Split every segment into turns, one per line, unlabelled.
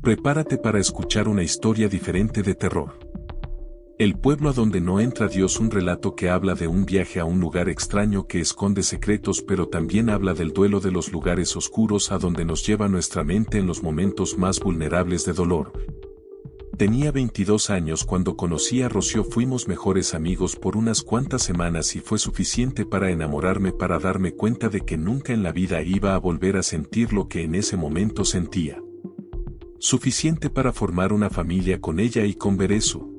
Prepárate para escuchar una historia diferente de terror. El pueblo a donde no entra Dios, un relato que habla de un viaje a un lugar extraño que esconde secretos, pero también habla del duelo de los lugares oscuros a donde nos lleva nuestra mente en los momentos más vulnerables de dolor. Tenía 22 años cuando conocí a Rocío, fuimos mejores amigos por unas cuantas semanas y fue suficiente para enamorarme, para darme cuenta de que nunca en la vida iba a volver a sentir lo que en ese momento sentía. Suficiente para formar una familia con ella y con Veré, su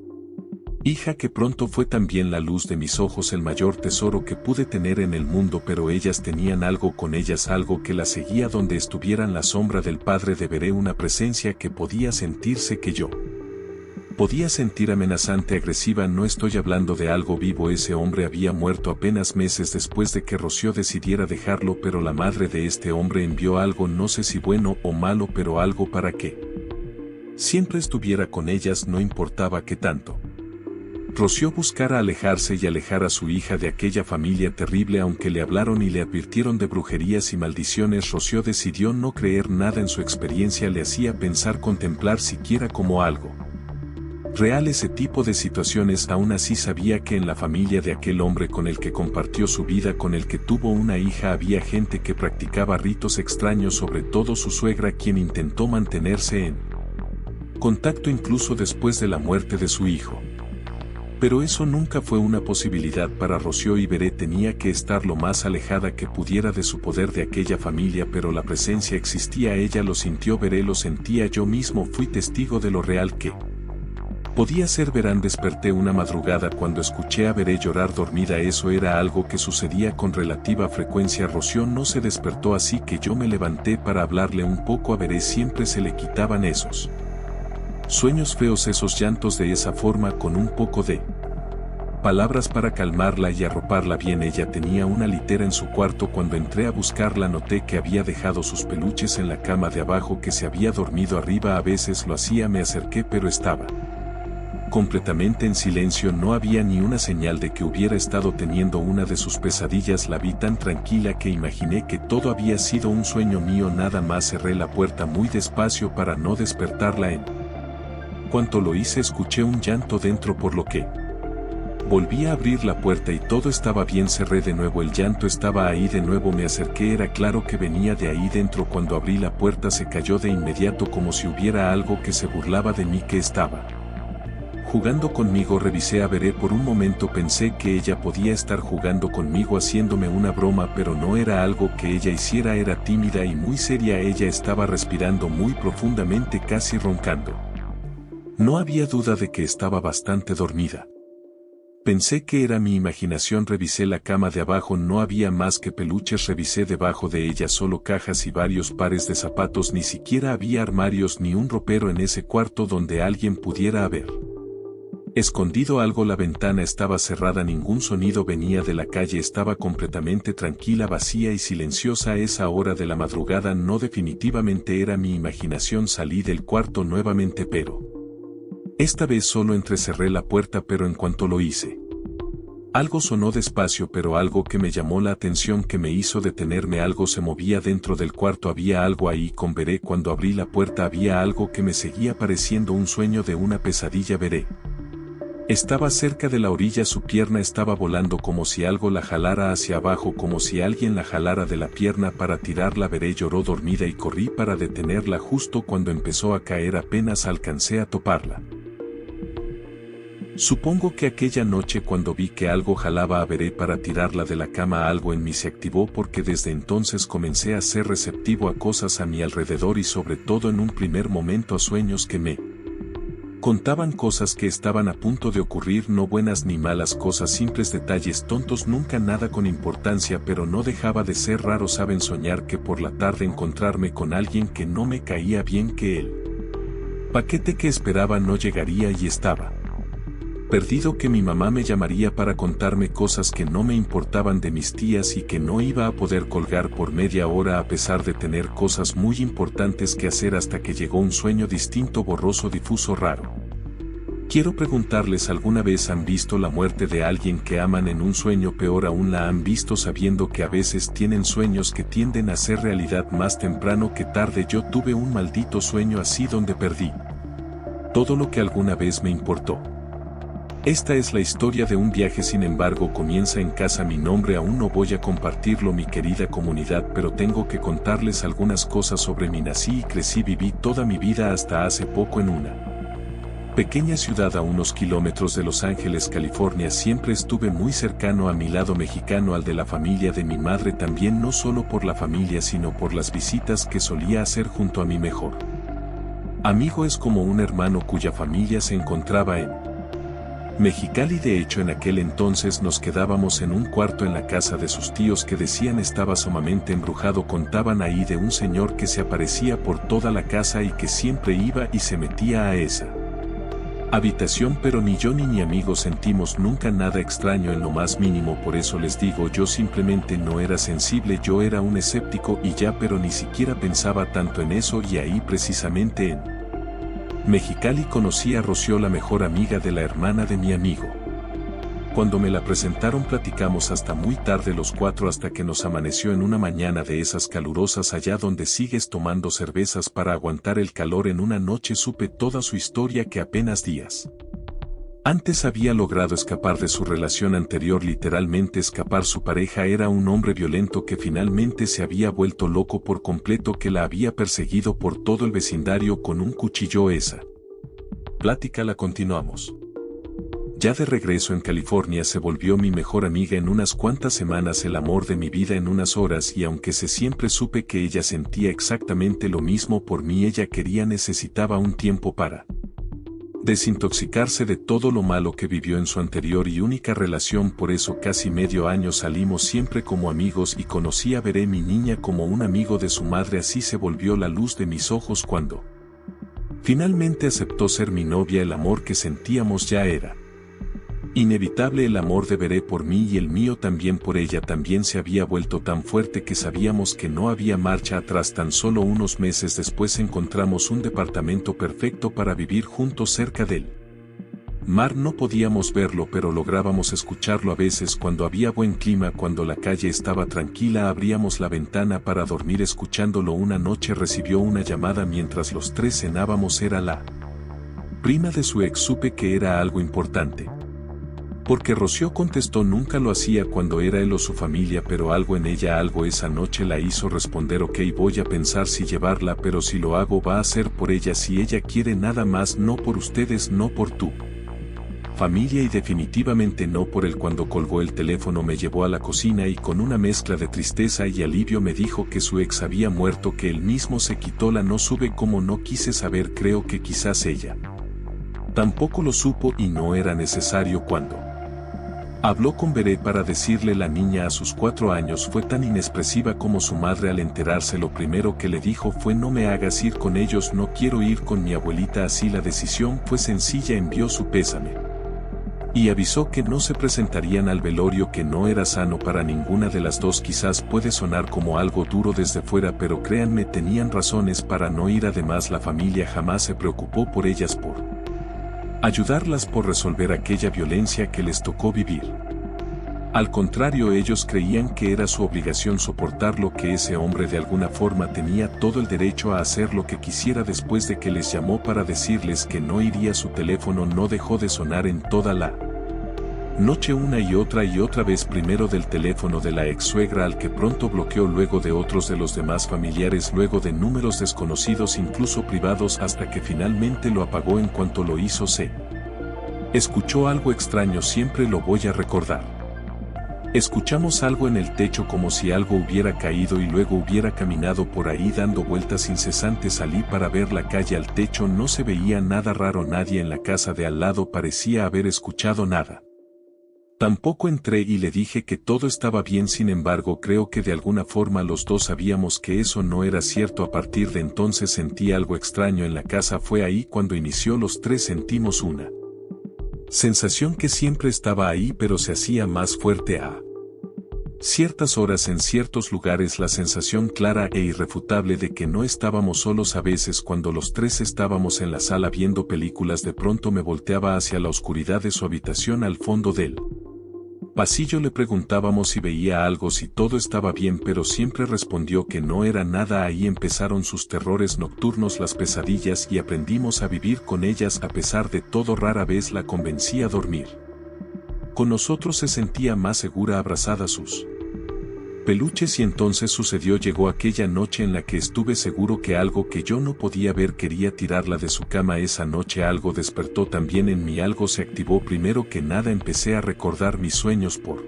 hija, que pronto fue también la luz de mis ojos, el mayor tesoro que pude tener en el mundo, pero ellas tenían algo con ellas, algo que las seguía donde estuvieran, la sombra del padre de Veré, una presencia que podía sentirse, que yo podía sentir amenazante, agresiva. No estoy hablando de algo vivo, ese hombre había muerto apenas meses después de que Rocío decidiera dejarlo, pero la madre de este hombre envió algo, no sé si bueno o malo, pero algo para que siempre estuviera con ellas, no importaba qué tanto Rocío buscara alejarse y alejar a su hija de aquella familia terrible. Aunque le hablaron y le advirtieron de brujerías y maldiciones, Rocío decidió no creer nada. En su experiencia le hacía pensar, contemplar siquiera como algo real ese tipo de situaciones. Aún así sabía que en la familia de aquel hombre con el que compartió su vida, con el que tuvo una hija, había gente que practicaba ritos extraños, sobre todo su suegra, quien intentó mantenerse en contacto incluso después de la muerte de su hijo. Pero eso nunca fue una posibilidad para Rocío, y Veré tenía que estar lo más alejada que pudiera de su poder, de aquella familia, pero la presencia existía. Ella lo sintió, Veré lo sentía, yo mismo fui testigo de lo real que podía ser. Verán, desperté una madrugada cuando escuché a Veré llorar dormida. Eso era algo que sucedía con relativa frecuencia. Rocío no se despertó, así que yo me levanté para hablarle un poco a Veré. Siempre se le quitaban esos sueños feos, esos llantos de esa forma, con un poco de palabras para calmarla y arroparla bien. Ella tenía una litera en su cuarto. Cuando entré a buscarla noté que había dejado sus peluches en la cama de abajo, que se había dormido arriba. A veces lo hacía. Me acerqué, pero estaba completamente en silencio. No había ni una señal de que hubiera estado teniendo una de sus pesadillas. La vi tan tranquila que imaginé que todo había sido un sueño mío, nada más. Cerré la puerta muy despacio para no despertarla. En cuanto lo hice, escuché un llanto dentro, por lo que volví a abrir la puerta y todo estaba bien. Cerré de nuevo, el llanto estaba ahí de nuevo. Me acerqué, era claro que venía de ahí dentro. Cuando abrí la puerta se cayó de inmediato, como si hubiera algo que se burlaba de mí, que estaba jugando conmigo. Revisé a Veré por un momento, pensé que ella podía estar jugando conmigo, haciéndome una broma, pero no era algo que ella hiciera. Era tímida y muy seria. Ella estaba respirando muy profundamente, casi roncando. No había duda de que estaba bastante dormida. Pensé que era mi imaginación. Revisé la cama de abajo, no había más que peluches. Revisé debajo de ella solo cajas y varios pares de zapatos. Ni siquiera había armarios ni un ropero en ese cuarto donde alguien pudiera haber escondido algo. La ventana estaba cerrada, ningún sonido venía de la calle. Estaba completamente tranquila, vacía y silenciosa a esa hora de la madrugada. No, definitivamente era mi imaginación. Salí del cuarto nuevamente, pero esta vez solo entrecerré la puerta. Pero en cuanto lo hice, algo sonó despacio, pero algo que me llamó la atención, que me hizo detenerme. Algo se movía dentro del cuarto, había algo ahí con Veré. Cuando abrí la puerta había algo que me seguía, pareciendo un sueño de una pesadilla. Veré estaba cerca de la orilla, su pierna estaba volando, como si algo la jalara hacia abajo, como si alguien la jalara de la pierna para tirarla. Veré lloró dormida y corrí para detenerla. Justo cuando empezó a caer apenas alcancé a toparla. Supongo que aquella noche, cuando vi que algo jalaba a Veré para tirarla de la cama, algo en mí se activó, porque desde entonces comencé a ser receptivo a cosas a mi alrededor y sobre todo en un primer momento a sueños que me contaban cosas que estaban a punto de ocurrir, no buenas ni malas, cosas simples, detalles tontos, nunca nada con importancia, pero no dejaba de ser raro. Saben, soñar que por la tarde encontrarme con alguien que no me caía bien, que el paquete que esperaba no llegaría y estaba perdido, que mi mamá me llamaría para contarme cosas que no me importaban de mis tías y que no iba a poder colgar por media hora a pesar de tener cosas muy importantes que hacer, hasta que llegó un sueño distinto, borroso, difuso, raro. Quiero preguntarles, ¿alguna vez han visto la muerte de alguien que aman en un sueño? Peor aún, la han visto sabiendo que a veces tienen sueños que tienden a ser realidad más temprano que tarde. Yo tuve un maldito sueño así donde perdí todo lo que alguna vez me importó. Esta es la historia de un viaje, sin embargo comienza en casa. Mi nombre aún no voy a compartirlo, mi querida comunidad, pero tengo que contarles algunas cosas sobre mí. Nací y crecí, viví toda mi vida hasta hace poco en una pequeña ciudad a unos kilómetros de Los Ángeles, California. Siempre estuve muy cercano a mi lado mexicano, al de la familia de mi madre también, no solo por la familia sino por las visitas que solía hacer junto a mi mejor amigo. Es como un hermano cuya familia se encontraba en Mexicali. De hecho, en aquel entonces nos quedábamos en un cuarto en la casa de sus tíos que decían estaba sumamente embrujado. Contaban ahí de un señor que se aparecía por toda la casa y que siempre iba y se metía a esa habitación, pero ni yo ni mi amigo sentimos nunca nada extraño en lo más mínimo. Por eso les digo, yo simplemente no era sensible, yo era un escéptico y ya, pero ni siquiera pensaba tanto en eso. Y ahí precisamente en Mexicali conocí a Rocío, la mejor amiga de la hermana de mi amigo. Cuando me la presentaron platicamos hasta muy tarde los cuatro, hasta que nos amaneció en una mañana de esas calurosas allá donde sigues tomando cervezas para aguantar el calor. En una noche supe toda su historia, que apenas días antes había logrado escapar de su relación anterior, literalmente escapar. Su pareja era un hombre violento que finalmente se había vuelto loco por completo, que la había perseguido por todo el vecindario con un cuchillo. Esa plática la continuamos ya de regreso en California. Se volvió mi mejor amiga en unas cuantas semanas, el amor de mi vida en unas horas, y aunque siempre supe que ella sentía exactamente lo mismo por mí, ella necesitaba un tiempo para desintoxicarse de todo lo malo que vivió en su anterior y única relación. Por eso casi medio año salimos siempre como amigos y conocí a Veré, mi niña, como un amigo de su madre. Así se volvió la luz de mis ojos cuando finalmente aceptó ser mi novia. El amor que sentíamos ya era inevitable. El amor de Veré por mí y el mío también por ella también se había vuelto tan fuerte que sabíamos que no había marcha atrás. Tan solo unos meses después encontramos un departamento perfecto para vivir juntos cerca del mar. No podíamos verlo, pero lográbamos escucharlo a veces cuando había buen clima. Cuando la calle estaba tranquila abríamos la ventana para dormir escuchándolo. Una noche recibió una llamada mientras los tres cenábamos. Era la prima de su ex. Supe que era algo importante, porque Rocío contestó. Nunca lo hacía cuando era él o su familia, pero algo en ella, algo esa noche la hizo responder: ok, voy a pensar si llevarla, pero si lo hago va a ser por ella, si ella quiere, nada más, no por ustedes, no por tu familia y definitivamente no por él. Cuando colgó el teléfono me llevó a la cocina y con una mezcla de tristeza y alivio me dijo que su ex había muerto, que él mismo se quitó la. No supe cómo, no quise saber. Creo que quizás ella tampoco lo supo y no era necesario. Cuando habló con Veré para decirle, la niña a sus 4 años fue tan inexpresiva como su madre. Al enterarse, lo primero que le dijo fue: no me hagas ir con ellos, no quiero ir con mi abuelita. Así la decisión fue sencilla, envió su pésame y avisó que no se presentarían al velorio, que no era sano para ninguna de las dos. Quizás puede sonar como algo duro desde fuera, pero créanme, tenían razones para no ir. Además, la familia jamás se preocupó por ellas, por ayudarlas, por resolver aquella violencia que les tocó vivir. Al contrario, ellos creían que era su obligación soportarlo, que ese hombre de alguna forma tenía todo el derecho a hacer lo que quisiera. Después de que les llamó para decirles que no iría, su teléfono no dejó de sonar en toda la noche, una y otra vez. Primero del teléfono de la ex suegra, al que pronto bloqueó, luego de otros de los demás familiares, luego de números desconocidos, incluso privados, hasta que finalmente lo apagó. En cuanto lo hizo, se escuchó algo extraño. Siempre lo voy a recordar. Escuchamos algo en el techo, como si algo hubiera caído y luego hubiera caminado por ahí dando vueltas incesantes. Salí para ver la calle. Al techo no se veía nada raro, nadie en la casa de al lado parecía haber escuchado nada. Tampoco entré y le dije que todo estaba bien. Sin embargo, creo que de alguna forma los dos sabíamos que eso no era cierto. A partir de entonces sentí algo extraño en la casa. Fue ahí cuando inició. Los tres sentimos una sensación que siempre estaba ahí, pero se hacía más fuerte. Ciertas horas en ciertos lugares la sensación clara e irrefutable de que no estábamos solos. A veces cuando los tres estábamos en la sala viendo películas de pronto me volteaba hacia la oscuridad de su habitación al fondo del pasillo. Le preguntábamos si veía algo, si todo estaba bien, pero siempre respondió que no era nada. Ahí empezaron sus terrores nocturnos, las pesadillas, y aprendimos a vivir con ellas a pesar de todo. Rara vez la convencía a dormir con nosotros, se sentía más segura abrazada a sus peluches. Y entonces sucedió, llegó aquella noche en la que estuve seguro que algo que yo no podía ver quería tirarla de su cama. Esa noche algo despertó también en mí, algo se activó. Primero que nada empecé a recordar mis sueños por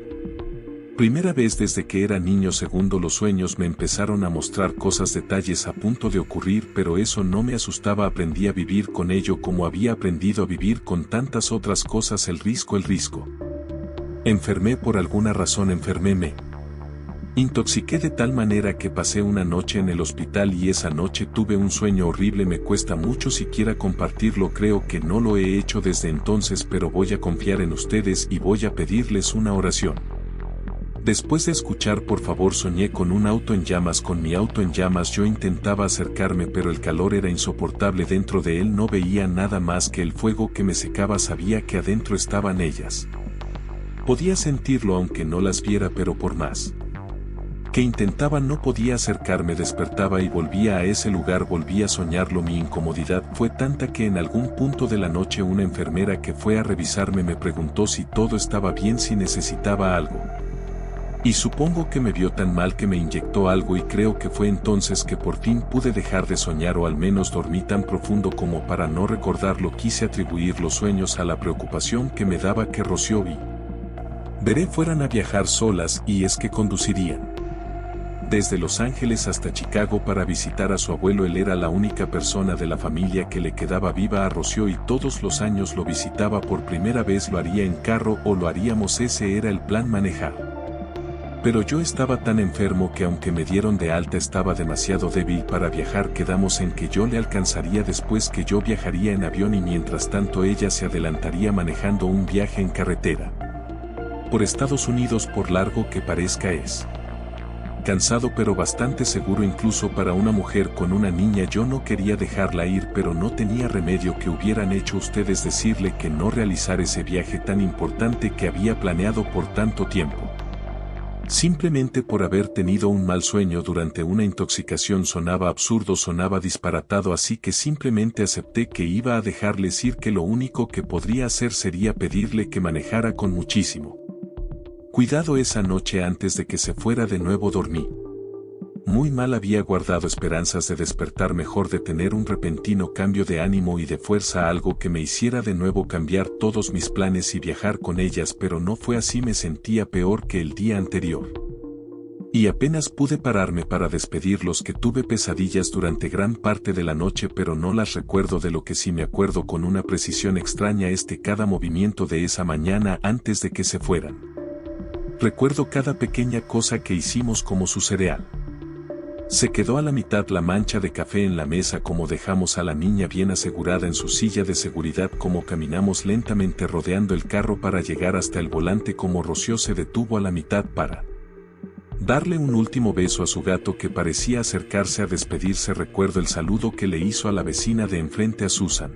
primera vez desde que era niño. Segundo, los sueños me empezaron a mostrar cosas, detalles a punto de ocurrir, pero eso no me asustaba. Aprendí a vivir con ello como había aprendido a vivir con tantas otras cosas. El riesgo. Enfermé por alguna razón, me intoxiqué de tal manera que pasé una noche en el hospital y esa noche tuve un sueño horrible. Me cuesta mucho siquiera compartirlo, creo que no lo he hecho desde entonces, pero voy a confiar en ustedes y voy a pedirles una oración. Después de escuchar, por favor, soñé con un auto en llamas, con mi auto en llamas. Yo intentaba acercarme, pero el calor era insoportable. Dentro de él no veía nada más que el fuego que me secaba. Sabía que adentro estaban ellas. Podía sentirlo aunque no las viera, pero por más que intentaba no podía acercarme. Despertaba y volvía a ese lugar, volvía a soñarlo. Mi incomodidad fue tanta que en algún punto de la noche una enfermera que fue a revisarme me preguntó si todo estaba bien, si necesitaba algo. Y supongo que me vio tan mal que me inyectó algo, y creo que fue entonces que por fin pude dejar de soñar, o al menos dormí tan profundo como para no recordarlo. Quise atribuir los sueños a la preocupación que me daba que Rocío y Veré fueran a viajar solas, y es que conducirían desde Los Ángeles hasta Chicago para visitar a su abuelo. Él era la única persona de la familia que le quedaba viva a Rocío y todos los años lo visitaba. Por primera vez lo haría en carro, o lo haríamos, ese era el plan, manejar. Pero yo estaba tan enfermo que aunque me dieron de alta estaba demasiado débil para viajar. Quedamos en que yo le alcanzaría, después que yo viajaría en avión y mientras tanto ella se adelantaría manejando un viaje en carretera por Estados Unidos. Por largo que parezca es cansado pero bastante seguro incluso para una mujer con una niña. Yo no quería dejarla ir, pero no tenía remedio. Que hubieran hecho ustedes decirle que no realizar ese viaje tan importante que había planeado por tanto tiempo? Simplemente por haber tenido un mal sueño durante una intoxicación. Sonaba absurdo, sonaba disparatado, así que simplemente acepté que iba a dejarles ir, que lo único que podría hacer sería pedirle que manejara con muchísimo cuidado. Esa noche antes de que se fuera de nuevo dormí muy mal. Había guardado esperanzas de despertar mejor, de tener un repentino cambio de ánimo y de fuerza, algo que me hiciera de nuevo cambiar todos mis planes y viajar con ellas, pero no fue así. Me sentía peor que el día anterior y apenas pude pararme para despedirlos. Que tuve pesadillas durante gran parte de la noche, pero no las recuerdo. De lo que sí me acuerdo con una precisión extraña es de cada movimiento de esa mañana antes de que se fueran. Recuerdo cada pequeña cosa que hicimos, como su cereal se quedó a la mitad, la mancha de café en la mesa, como dejamos a la niña bien asegurada en su silla de seguridad, como caminamos lentamente rodeando el carro para llegar hasta el volante, como Rocío se detuvo a la mitad para darle un último beso a su gato que parecía acercarse a despedirse. Recuerdo el saludo que le hizo a la vecina de enfrente, a Susan,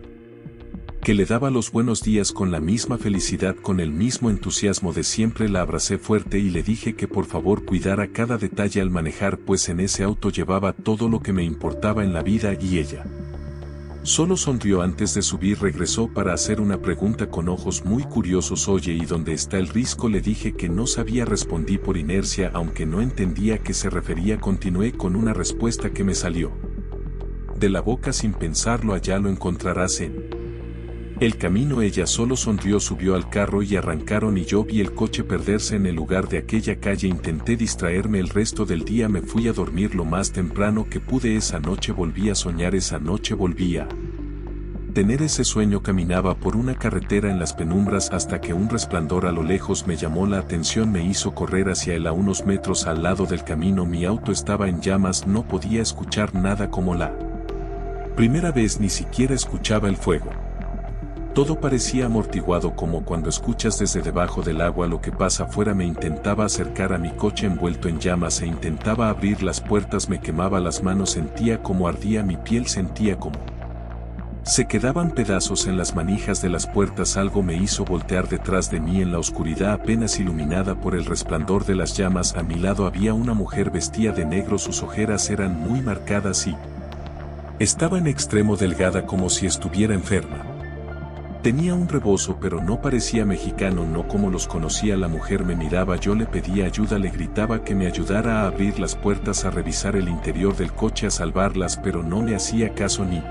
que le daba los buenos días con la misma felicidad, con el mismo entusiasmo de siempre. La abracé fuerte y le dije que por favor cuidara cada detalle al manejar, pues en ese auto llevaba todo lo que me importaba en la vida, y ella solo sonrió. Antes de subir regresó para hacer una pregunta con ojos muy curiosos. Oye, ¿y dónde está el risco? Le dije que no sabía. Respondí por inercia, aunque no entendía a qué se refería. Continué con una respuesta que me salió de la boca sin pensarlo. Allá lo encontrarás en el camino. Ella solo sonrió, subió al carro y arrancaron, y yo vi el coche perderse en el lugar de aquella calle. Intenté distraerme el resto del día. Me fui a dormir lo más temprano que pude. Esa noche volví a soñar, esa noche volví a tener ese sueño. Caminaba por una carretera en las penumbras hasta que un resplandor a lo lejos me llamó la atención. Me hizo correr hacia él. A unos metros al lado del camino mi auto estaba en llamas. No podía escuchar nada como la primera vez, ni siquiera escuchaba el fuego. Todo parecía amortiguado como cuando escuchas desde debajo del agua lo que pasa afuera. Me intentaba acercar a mi coche envuelto en llamas e intentaba abrir las puertas. Me quemaba las manos, sentía como ardía mi piel, sentía como se quedaban pedazos en las manijas de las puertas. Algo me hizo voltear. Detrás de mí, en la oscuridad apenas iluminada por el resplandor de las llamas, a mi lado había una mujer vestida de negro. Sus ojeras eran muy marcadas y estaba en extremo delgada, como si estuviera enferma. Tenía un rebozo, pero no parecía mexicano, no como los conocía. La mujer me miraba, yo le pedía ayuda, le gritaba que me ayudara a abrir las puertas, a revisar el interior del coche, a salvarlas, pero no me hacía caso, ni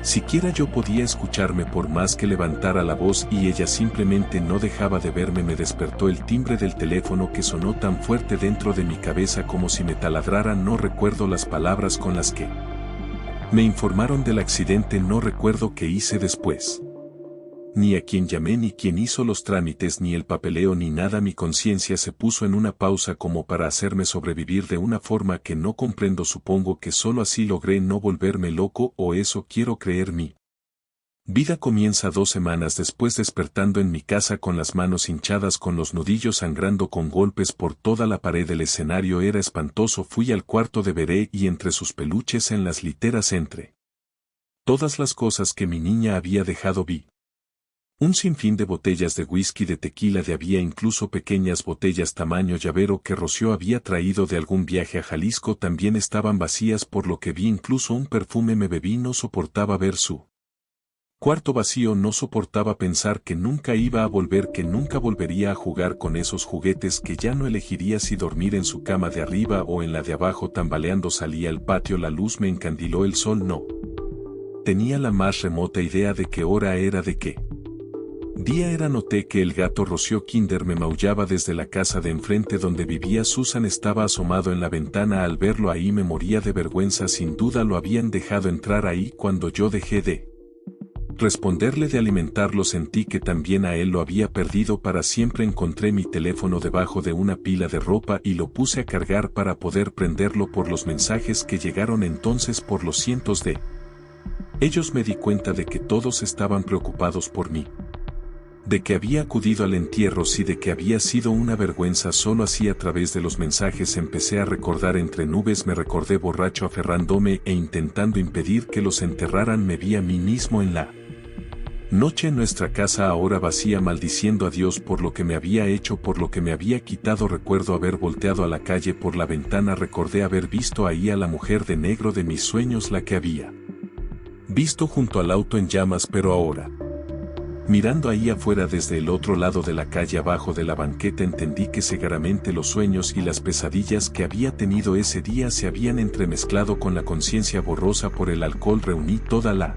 siquiera yo podía escucharme por más que levantara la voz, y ella simplemente no dejaba de verme. Me despertó el timbre del teléfono que sonó tan fuerte dentro de mi cabeza como si me taladraran. No recuerdo las palabras con las que me informaron del accidente, no recuerdo qué hice después. Ni a quién llamé, ni quién hizo los trámites, ni el papeleo, ni nada. Mi conciencia se puso en una pausa como para hacerme sobrevivir de una forma que no comprendo. Supongo que solo así logré no volverme loco, o eso quiero creer. Mi vida comienza 2 semanas después, despertando en mi casa con las manos hinchadas, con los nudillos sangrando, con golpes por toda la pared. El escenario era espantoso. Fui al cuarto de Veré y entre sus peluches, en las literas, entre todas las cosas que mi niña había dejado, vi un sinfín de botellas de whisky, de tequila, había incluso pequeñas botellas tamaño llavero que Rocío había traído de algún viaje a Jalisco. También estaban vacías, por lo que vi incluso un perfume. Me bebí. No soportaba ver su cuarto vacío, no soportaba pensar que nunca iba a volver, que nunca volvería a jugar con esos juguetes, que ya no elegiría si dormir en su cama de arriba o en la de abajo. Tambaleando salí al patio. La luz me encandiló. El sol no tenía la más remota idea de qué hora era, de qué día era. Noté que el gato Rocío Kinder me maullaba desde la casa de enfrente donde vivía Susan. Estaba asomado en la ventana. Al verlo ahí me moría de vergüenza. Sin duda lo habían dejado entrar ahí cuando yo dejé de responderle, de alimentarlo. Sentí que también a él lo había perdido para siempre. Encontré mi teléfono debajo de una pila de ropa y lo puse a cargar para poder prenderlo. Por los mensajes que llegaron entonces, por los cientos de ellos, me di cuenta de que todos estaban preocupados por mí, de que había acudido al entierro, sí, de que había sido una vergüenza. Solo así, a través de los mensajes, empecé a recordar entre nubes. Me recordé borracho, aferrándome e intentando impedir que los enterraran. Me vi a mí mismo en la noche en nuestra casa, ahora vacía, maldiciendo a Dios por lo que me había hecho, por lo que me había quitado. Recuerdo haber volteado a la calle por la ventana. Recordé haber visto ahí a la mujer de negro de mis sueños, la que había visto junto al auto en llamas, pero ahora, mirando ahí afuera desde el otro lado de la calle, abajo de la banqueta, entendí que seguramente los sueños y las pesadillas que había tenido ese día se habían entremezclado con la conciencia borrosa por el alcohol. Reuní toda la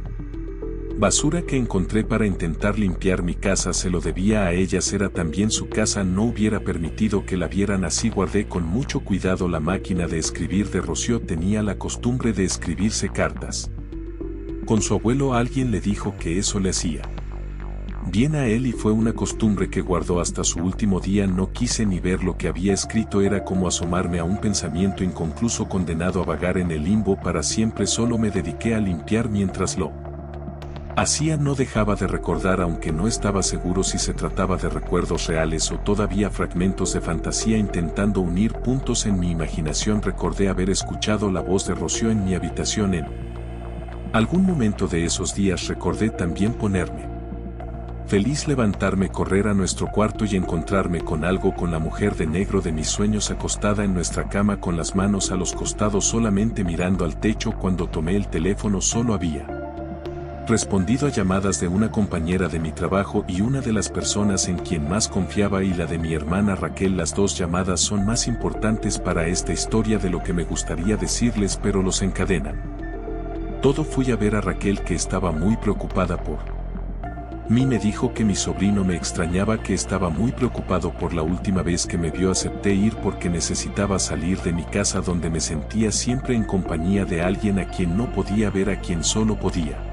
basura que encontré para intentar limpiar mi casa. Se lo debía a ellas, era también su casa. No hubiera permitido que la vieran así. Guardé con mucho cuidado la máquina de escribir de Rocío. Tenía la costumbre de escribirse cartas con su abuelo. Alguien le dijo que eso le hacía bien a él y fue una costumbre que guardó hasta su último día. No quise ni ver lo que había escrito. Era como asomarme a un pensamiento inconcluso, condenado a vagar en el limbo para siempre. Solo me dediqué a limpiar. Mientras lo hacía, no dejaba de recordar, aunque no estaba seguro si se trataba de recuerdos reales o todavía fragmentos de fantasía. Intentando unir puntos en mi imaginación, recordé haber escuchado la voz de Rocío en mi habitación en algún momento de esos días. Recordé también ponerme feliz, levantarme, correr a nuestro cuarto y encontrarme con algo, con la mujer de negro de mis sueños acostada en nuestra cama con las manos a los costados, solamente mirando al techo. Cuando tomé el teléfono, solo había respondido a llamadas de una compañera de mi trabajo y una de las personas en quien más confiaba, y la de mi hermana Raquel. Las 2 llamadas son más importantes para esta historia de lo que me gustaría decirles, pero los encadenan todo. Fui a ver a Raquel, que estaba muy preocupada por mí. Me dijo que mi sobrino me extrañaba, que estaba muy preocupado por la última vez que me vio. Acepté ir porque necesitaba salir de mi casa, donde me sentía siempre en compañía de alguien a quien no podía ver, a quien solo podía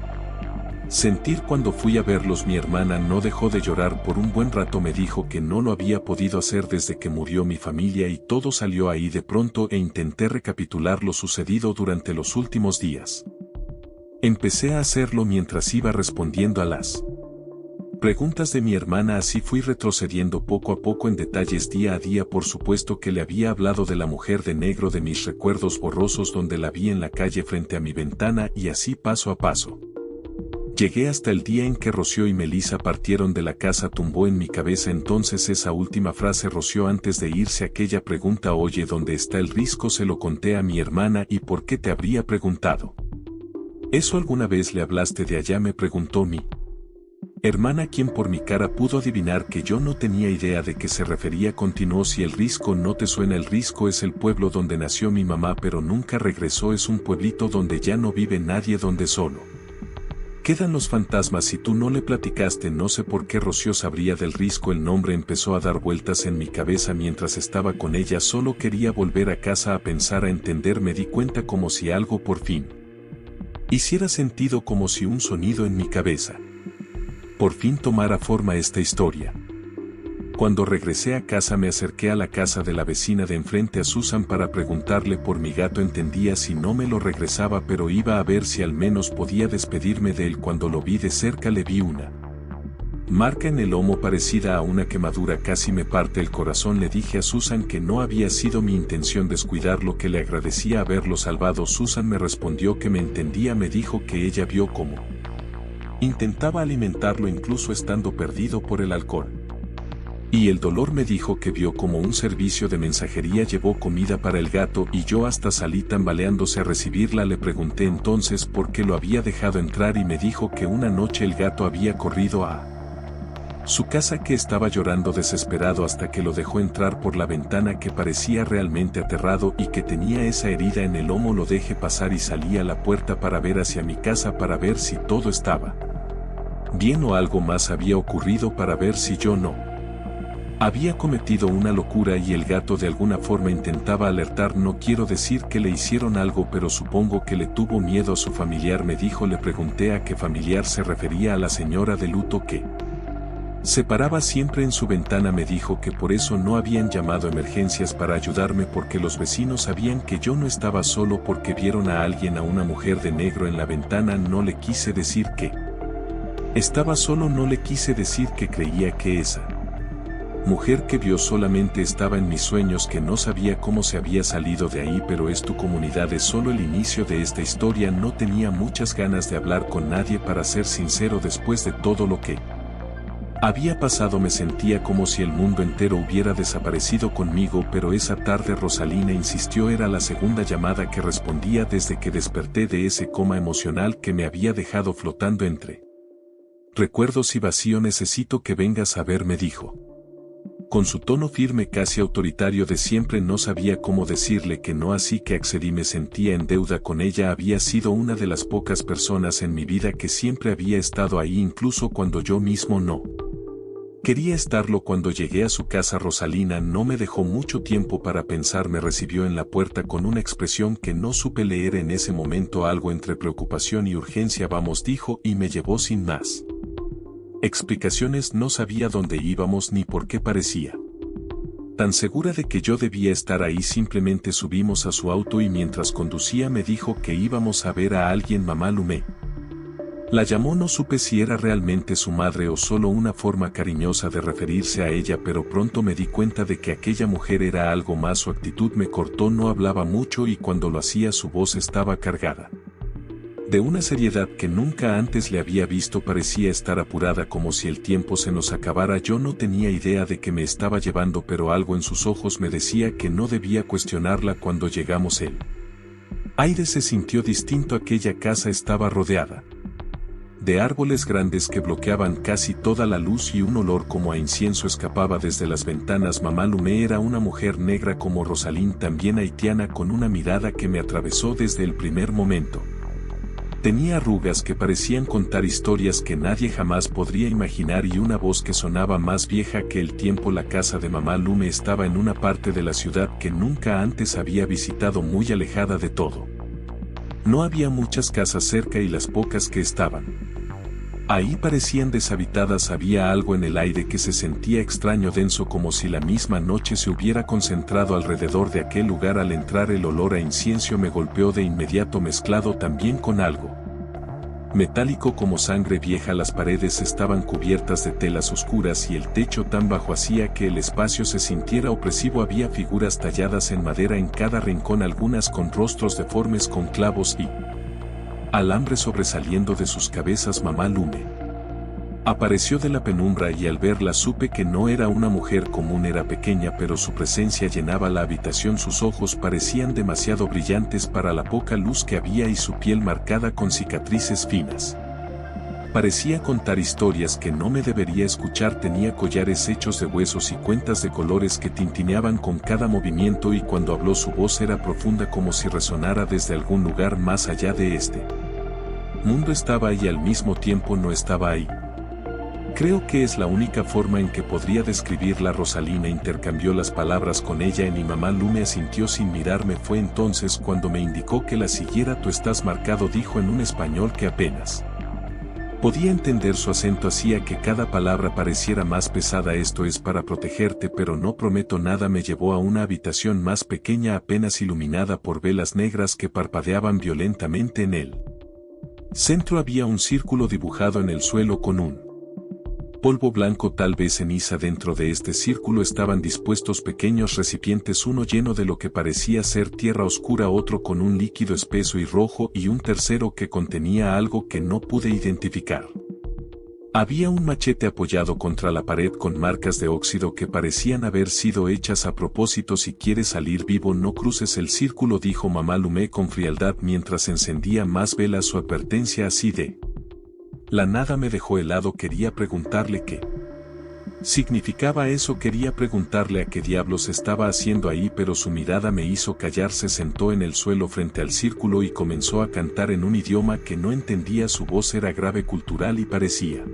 sentir. Cuando fui a verlos, mi hermana no dejó de llorar por un buen rato. Me dijo que no lo había podido hacer desde que murió mi familia y todo salió ahí de pronto, e intenté recapitular lo sucedido durante los últimos días. Empecé a hacerlo mientras iba respondiendo a las Preguntas de mi hermana. Así fui retrocediendo poco a poco en detalles día a día. Por supuesto que le había hablado de la mujer de negro, de mis recuerdos borrosos donde la vi en la calle frente a mi ventana, y así paso a paso. Llegué hasta el día en que Rocío y Melissa partieron de la casa. Tumbó en mi cabeza entonces esa última frase. Rocío antes de irse, aquella pregunta: oye, ¿dónde está el risco? Se lo conté a mi hermana. ¿Y por qué te habría preguntado eso? ¿Alguna vez le hablaste de allá?, me preguntó mi hermana, quien por mi cara pudo adivinar que yo no tenía idea de qué se refería. Continuó: si el Risco no te suena, el Risco es el pueblo donde nació mi mamá, pero nunca regresó. Es un pueblito donde ya no vive nadie, donde solo quedan los fantasmas. Si tú no le platicaste, no sé por qué Rocío sabría del Risco. El nombre empezó a dar vueltas en mi cabeza mientras estaba con ella. Solo quería volver a casa, a pensar, a entender. Me di cuenta como si algo por fin hiciera sentido, como si un sonido en mi cabeza por fin tomara forma. Esta historia. Cuando regresé a casa, me acerqué a la casa de la vecina de enfrente, a Susan, para preguntarle por mi gato. Entendía si no me lo regresaba, pero iba a ver si al menos podía despedirme de él. Cuando lo vi de cerca, le vi una marca en el lomo parecida a una quemadura. Casi me parte el corazón. Le dije a Susan que no había sido mi intención descuidarlo, que le agradecía haberlo salvado. Susan me respondió que me entendía. Me dijo que ella vio cómo intentaba alimentarlo incluso estando perdido por el alcohol y el dolor. Me dijo que vio como un servicio de mensajería llevó comida para el gato, y yo hasta salí tambaleándose a recibirla. Le pregunté entonces por qué lo había dejado entrar, y me dijo que una noche el gato había corrido a su casa, que estaba llorando desesperado hasta que lo dejó entrar por la ventana, que parecía realmente aterrado y que tenía esa herida en el lomo. Lo dejé pasar y salí a la puerta para ver hacia mi casa, para ver si todo estaba bien o algo más había ocurrido, para ver si yo no había cometido una locura y el gato de alguna forma intentaba alertar. No quiero decir que le hicieron algo, pero supongo que le tuvo miedo a su familiar, me dijo. Le pregunté a qué familiar se refería. A la señora de luto que se paraba siempre en su ventana. Me dijo que por eso no habían llamado a emergencias para ayudarme, porque los vecinos sabían que yo no estaba solo, porque vieron a alguien, a una mujer de negro en la ventana. No le quise decir que estaba solo, no le quise decir que creía que esa mujer que vio solamente estaba en mis sueños, que no sabía cómo se había salido de ahí. Pero es tu comunidad, es solo el inicio de esta historia. No tenía muchas ganas de hablar con nadie, para ser sincero. Después de todo lo que había pasado, me sentía como si el mundo entero hubiera desaparecido conmigo. Pero esa tarde Rosalina insistió. Era la segunda llamada que respondía desde que desperté de ese coma emocional que me había dejado flotando entre recuerdos y vacío. Necesito que vengas a ver, me dijo con su tono firme, casi autoritario de siempre. No sabía cómo decirle que no, así que accedí. Me sentía en deuda con ella. Había sido una de las pocas personas en mi vida que siempre había estado ahí, incluso cuando yo mismo no quería estarlo. Cuando llegué a su casa, Rosalina no me dejó mucho tiempo para pensar. Me recibió en la puerta con una expresión que no supe leer en ese momento, algo entre preocupación y urgencia. Vamos, dijo, y me llevó sin más explicaciones. No sabía dónde íbamos ni por qué parecía tan segura de que yo debía estar ahí. Simplemente subimos a su auto y mientras conducía me dijo que íbamos a ver a alguien. Mamá Lumé la llamó. No supe si era realmente su madre o solo una forma cariñosa de referirse a ella, pero pronto me di cuenta de que aquella mujer era algo más. Su actitud me cortó. No hablaba mucho y cuando lo hacía su voz estaba cargada de una seriedad que nunca antes le había visto. Parecía estar apurada, como si el tiempo se nos acabara. Yo no tenía idea de qué me estaba llevando, pero algo en sus ojos me decía que no debía cuestionarla. Cuando llegamos, el aire se sintió distinto. Aquella casa estaba rodeada de árboles grandes que bloqueaban casi toda la luz y un olor como a incienso escapaba desde las ventanas. Mamá Lumé era una mujer negra como Rosalín, también haitiana, con una mirada que me atravesó desde el primer momento. Tenía arrugas que parecían contar historias que nadie jamás podría imaginar y una voz que sonaba más vieja que el tiempo. La casa de Mamá Lumé estaba en una parte de la ciudad que nunca antes había visitado, muy alejada de todo. No había muchas casas cerca y las pocas que estaban ahí parecían deshabitadas. Había algo en el aire que se sentía extraño, denso, como si la misma noche se hubiera concentrado alrededor de aquel lugar. Al entrar, el olor a incienso me golpeó de inmediato, mezclado también con algo Metálico como sangre vieja, las paredes estaban cubiertas de telas oscuras y el techo tan bajo hacía que el espacio se sintiera opresivo. Había figuras talladas en madera en cada rincón, algunas con rostros deformes con clavos y alambre sobresaliendo de sus cabezas. Mamá Lume apareció de la penumbra y al verla supe que no era una mujer común. Era pequeña, pero su presencia llenaba la habitación. Sus ojos parecían demasiado brillantes para la poca luz que había y su piel marcada con cicatrices finas parecía contar historias que no me debería escuchar. Tenía collares hechos de huesos y cuentas de colores que tintineaban con cada movimiento, y cuando habló su voz era profunda, como si resonara desde algún lugar más allá de este mundo. Estaba ahí y al mismo tiempo no estaba ahí. Creo que es la única forma en que podría describirla. Rosalina intercambió las palabras con ella y Mamá Lume asintió sin mirarme. Fue entonces cuando me indicó que la siguiera. Tú estás marcado, dijo en un español que apenas podía entender. Su acento hacía que cada palabra pareciera más pesada. Esto es para protegerte, pero no prometo nada. Me llevó a una habitación más pequeña, apenas iluminada por velas negras que parpadeaban violentamente. En el centro había un círculo dibujado en el suelo con un polvo blanco, tal vez ceniza. Dentro de este círculo estaban dispuestos pequeños recipientes, uno lleno de lo que parecía ser tierra oscura, otro con un líquido espeso y rojo, y un tercero que contenía algo que no pude identificar. Había un machete apoyado contra la pared con marcas de óxido que parecían haber sido hechas a propósito. Si quieres salir vivo, no cruces el círculo, dijo Mamá Lume con frialdad mientras encendía más velas. Su advertencia así de la nada me dejó helado. Quería preguntarle qué significaba eso. Quería preguntarle a qué diablos estaba haciendo ahí, pero su mirada me hizo callar. Se sentó en el suelo frente al círculo y comenzó a cantar en un idioma que no entendía. Su voz era grave, cultural, y parecía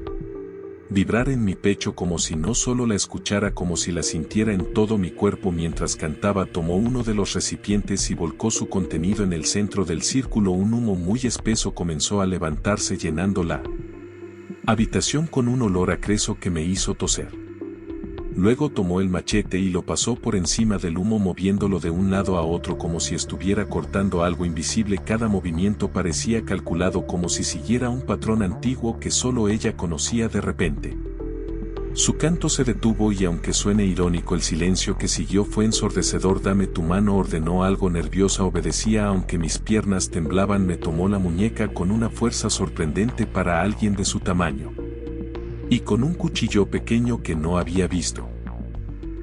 vibrar en mi pecho, como si no solo la escuchara, como si la sintiera en todo mi cuerpo. Mientras cantaba, tomó uno de los recipientes y volcó su contenido en el centro del círculo. Un humo muy espeso comenzó a levantarse, llenando la habitación con un olor a creso que me hizo toser. Luego tomó el machete y lo pasó por encima del humo, moviéndolo de un lado a otro como si estuviera cortando algo invisible. Cada movimiento parecía calculado, como si siguiera un patrón antiguo que solo ella conocía. De repente, su canto se detuvo y, aunque suene irónico, el silencio que siguió fue ensordecedor. Dame tu mano, ordenó. Algo nerviosa obedecía, aunque mis piernas temblaban. Me tomó la muñeca con una fuerza sorprendente para alguien de su tamaño, y con un cuchillo pequeño que no había visto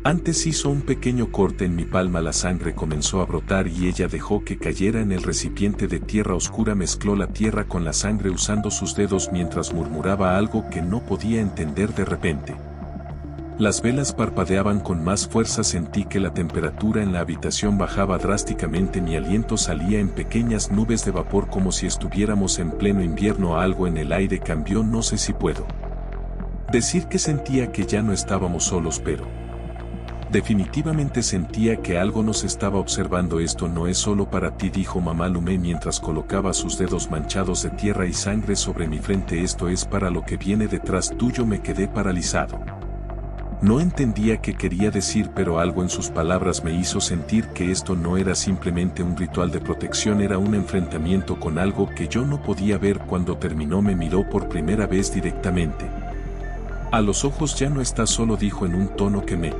antes. Hizo un pequeño corte en mi palma. La sangre comenzó a brotar y ella dejó que cayera en el recipiente de tierra oscura. Mezcló la tierra con la sangre usando sus dedos mientras murmuraba algo que no podía entender. De repente, las velas parpadeaban con más fuerza. Sentí que la temperatura en la habitación bajaba drásticamente. Mi aliento salía en pequeñas nubes de vapor, como si estuviéramos en pleno invierno. Algo en el aire cambió. No sé si puedo decir que sentía que ya no estábamos solos, pero definitivamente sentía que algo nos estaba observando. Esto no es solo para ti, dijo Mamá Lume mientras colocaba sus dedos manchados de tierra y sangre sobre mi frente. Esto es para lo que viene detrás tuyo. Me quedé paralizado. No entendía qué quería decir, pero algo en sus palabras me hizo sentir que esto no era simplemente un ritual de protección, era un enfrentamiento con algo que yo no podía ver. Cuando terminó, me miró por primera vez directamente a los ojos. Ya no estás solo, dijo en un tono que me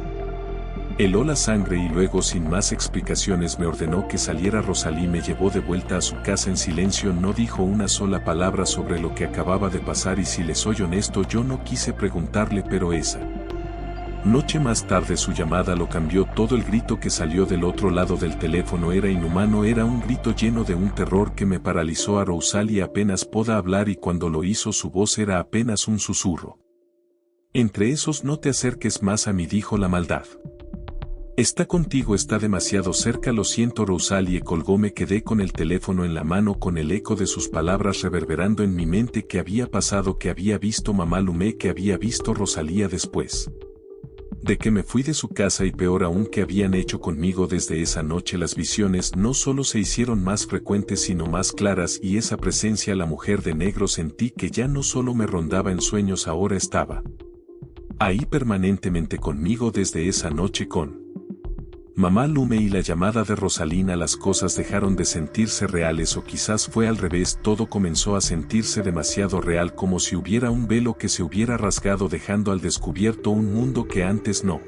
heló la sangre, y luego, sin más explicaciones, me ordenó que saliera. Rosalí me llevó de vuelta a su casa en silencio. No dijo una sola palabra sobre lo que acababa de pasar, y si le soy honesto, yo no quise preguntarle, pero esa noche más tarde su llamada lo cambió todo. El grito que salió del otro lado del teléfono era inhumano. Era un grito lleno de un terror que me paralizó. A Rosalí apenas podía hablar, y cuando lo hizo su voz era apenas un susurro. Entre esos: no te acerques más a mí, dijo la maldad. Está contigo, está demasiado cerca. Lo siento. Rosalí colgó. Me quedé con el teléfono en la mano, con el eco de sus palabras reverberando en mi mente. ¿Qué había pasado? ¿Qué había visto Mamá Lume? ¿Qué había visto Rosalía después de que me fui de su casa? Y peor aún, ¿qué habían hecho conmigo desde esa noche? Las visiones no solo se hicieron más frecuentes, sino más claras, y esa presencia, la mujer de negro, sentí que ya no solo me rondaba en sueños, ahora estaba ahí permanentemente conmigo. Desde esa noche Mamá Lume y la llamada de Rosalina. Las cosas dejaron de sentirse reales, o quizás fue al revés, todo comenzó a sentirse demasiado real, como si hubiera un velo que se hubiera rasgado dejando al descubierto un mundo que antes no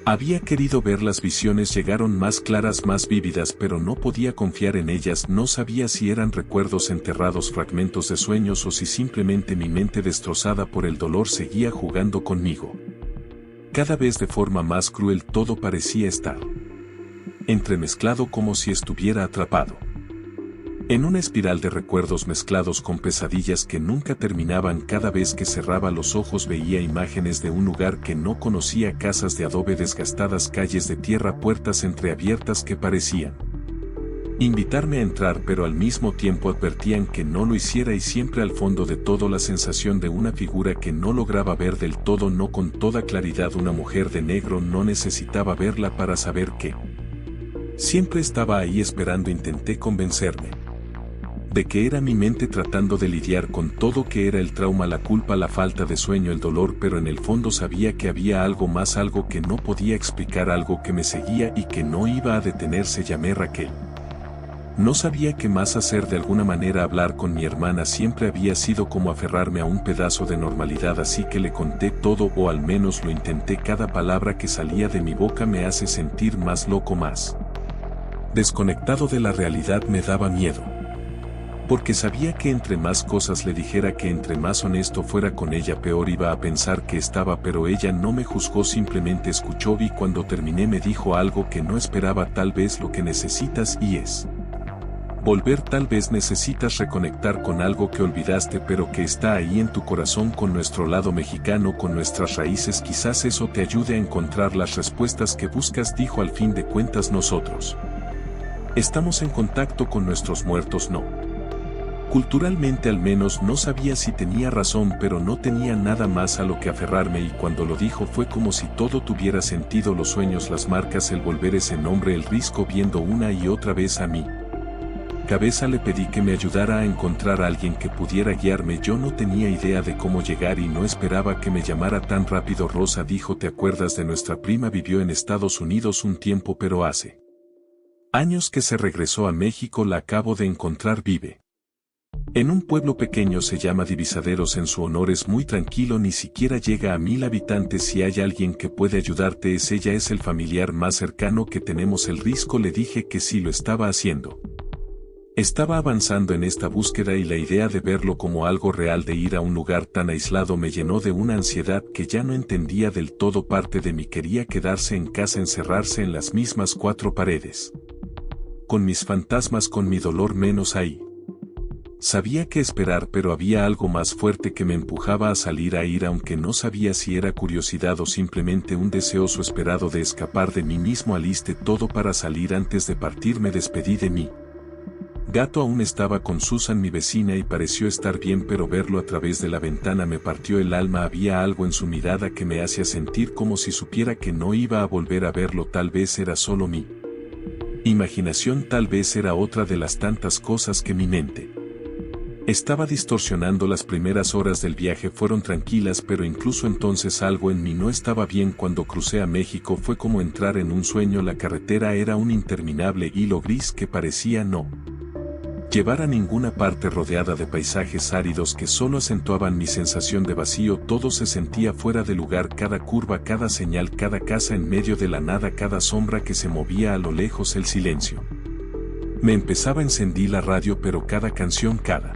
había querido ver. Las visiones llegaron más claras, más vívidas, pero no podía confiar en ellas. No sabía si eran recuerdos enterrados, fragmentos de sueños, o si simplemente mi mente destrozada por el dolor seguía jugando conmigo. Cada vez de forma más cruel. Todo parecía estar entremezclado, como si estuviera atrapado en una espiral de recuerdos mezclados con pesadillas que nunca terminaban. Cada vez que cerraba los ojos veía imágenes de un lugar que no conocía: casas de adobe desgastadas, calles de tierra, puertas entreabiertas que parecían invitarme a entrar, pero al mismo tiempo advertían que no lo hiciera, y siempre al fondo de todo la sensación de una figura que no lograba ver del todo, no con toda claridad. Una mujer de negro. No necesitaba verla para saber que siempre estaba ahí esperando. Intenté convencerme de que era mi mente tratando de lidiar con todo, que era el trauma, la culpa, la falta de sueño, el dolor, pero en el fondo sabía que había algo más, algo que no podía explicar, algo que me seguía y que no iba a detenerse. Llamé a Raquel. No sabía qué más hacer. De alguna manera hablar con mi hermana siempre había sido como aferrarme a un pedazo de normalidad, así que le conté todo, o al menos lo intenté. Cada palabra que salía de mi boca me hace sentir más loco, más desconectado de la realidad. Me daba miedo, porque sabía que entre más cosas le dijera, que entre más honesto fuera con ella, peor iba a pensar que estaba. Pero ella no me juzgó, simplemente escuchó, y cuando terminé me dijo algo que no esperaba: tal vez lo que necesitas y es volver, tal vez necesitas reconectar con algo que olvidaste, pero que está ahí en tu corazón, con nuestro lado mexicano, con nuestras raíces. Quizás eso te ayude a encontrar las respuestas que buscas. Dijo: al fin de cuentas nosotros estamos en contacto con nuestros muertos, ¿no? Culturalmente al menos. No sabía si tenía razón, pero no tenía nada más a lo que aferrarme, y cuando lo dijo fue como si todo tuviera sentido: los sueños, las marcas, el volver, ese nombre, el risco. Viendo una y otra vez a mi cabeza, le pedí que me ayudara a encontrar a alguien que pudiera guiarme. Yo no tenía idea de cómo llegar y no esperaba que me llamara tan rápido. Rosa, dijo, ¿te acuerdas de nuestra prima? Vivió en Estados Unidos un tiempo, pero hace años que se regresó a México. La acabo de encontrar. Vive en un pueblo pequeño, se llama Divisaderos. En su honor es muy tranquilo, ni siquiera llega a 1000 habitantes. Si hay alguien que puede ayudarte es ella, es el familiar más cercano que tenemos. El risco, le dije que sí lo estaba haciendo. Estaba avanzando en esta búsqueda, y la idea de verlo como algo real, de ir a un lugar tan aislado, me llenó de una ansiedad que ya no entendía del todo. Parte de mí quería quedarse en casa, encerrarse en las mismas 4 paredes, con mis fantasmas, con mi dolor, menos ahí. Sabía qué esperar, pero había algo más fuerte que me empujaba a salir, a ir, aunque no sabía si era curiosidad o simplemente un deseo esperado de escapar de mí mismo. Alisté todo para salir. Antes de partir me despedí de mí gato. Aún estaba con Susan, mi vecina, y pareció estar bien, pero verlo a través de la ventana me partió el alma. Había algo en su mirada que me hacía sentir como si supiera que no iba a volver a verlo. Tal vez era solo mi imaginación, tal vez era otra de las tantas cosas que mi mente estaba distorsionando. Las primeras horas del viaje fueron tranquilas, pero incluso entonces algo en mí no estaba bien. Cuando crucé a México fue como entrar en un sueño. La carretera era un interminable hilo gris que parecía no llevar a ninguna parte, rodeada de paisajes áridos que solo acentuaban mi sensación de vacío. Todo se sentía fuera de lugar: cada curva, cada señal, cada casa en medio de la nada, cada sombra que se movía a lo lejos, el silencio. Me empezaba. Encendí la radio, pero cada canción, cada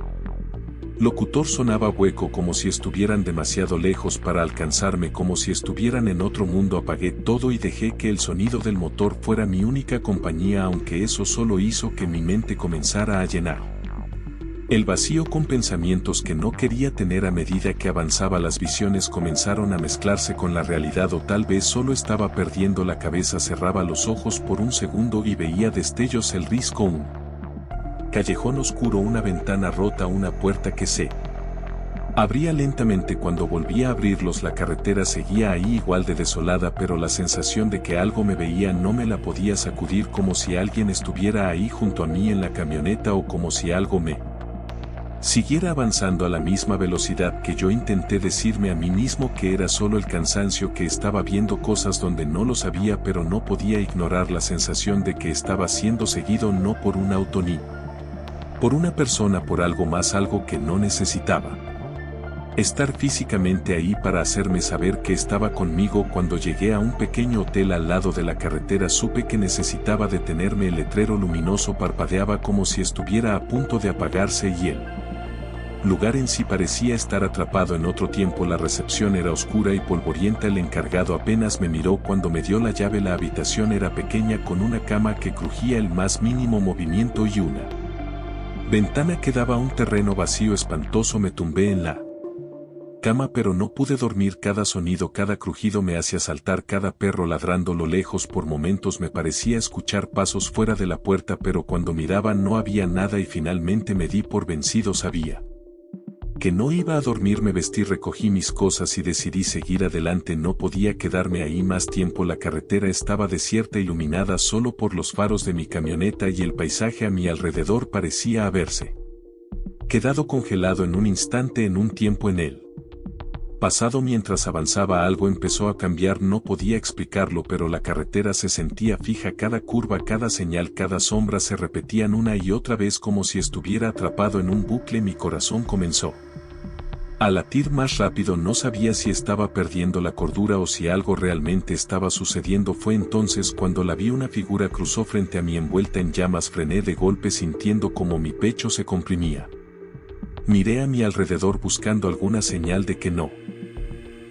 locutor sonaba hueco, como si estuvieran demasiado lejos para alcanzarme, como si estuvieran en otro mundo. Apagué todo y dejé que el sonido del motor fuera mi única compañía, aunque eso solo hizo que mi mente comenzara a llenar el vacío con pensamientos que no quería tener. A medida que avanzaba, las visiones comenzaron a mezclarse con la realidad, o tal vez solo estaba perdiendo la cabeza. Cerraba los ojos por un segundo y veía destellos: el risco, un callejón oscuro, una ventana rota, una puerta que se abría lentamente. Cuando volví a abrirlos, la carretera seguía ahí, igual de desolada, pero la sensación de que algo me veía no me la podía sacudir, como si alguien estuviera ahí junto a mí en la camioneta, o como si algo me siguiera avanzando a la misma velocidad que yo, intenté decirme a mí mismo que era solo el cansancio, que estaba viendo cosas donde no lo sabía, pero no podía ignorar la sensación de que estaba siendo seguido, no por un auto ni por una persona, por algo más, algo que no necesitaba estar físicamente ahí para hacerme saber que estaba conmigo. Cuando llegué a un pequeño hotel al lado de la carretera, supe que necesitaba detenerme. El letrero luminoso parpadeaba como si estuviera a punto de apagarse y el lugar en sí parecía estar atrapado en otro tiempo. La recepción era oscura y polvorienta. El encargado apenas me miró cuando me dio la llave. La habitación era pequeña, con una cama que crujía el más mínimo movimiento y una ventana que daba a un terreno vacío espantoso. Me tumbé en la cama, pero no pude dormir. Cada sonido, cada crujido me hacía saltar, cada perro ladrando a lo lejos. Por momentos me parecía escuchar pasos fuera de la puerta, pero cuando miraba no había nada y finalmente me di por vencido. Sabía que no iba a dormir. Me vestí, recogí mis cosas y decidí seguir adelante. No podía quedarme ahí más tiempo. La carretera estaba desierta, iluminada solo por los faros de mi camioneta, y el paisaje a mi alrededor parecía haberse quedado congelado en un instante, en un tiempo en él pasado. Mientras avanzaba algo empezó a cambiar, no podía explicarlo, pero la carretera se sentía fija. Cada curva, cada señal, cada sombra se repetían una y otra vez, como si estuviera atrapado en un bucle. Mi corazón comenzó a latir más rápido. No sabía si estaba perdiendo la cordura o si algo realmente estaba sucediendo. Fue entonces cuando la vi. Una figura cruzó frente a mí envuelta en llamas. Frené de golpe, sintiendo como mi pecho se comprimía. Miré a mi alrededor buscando alguna señal de que no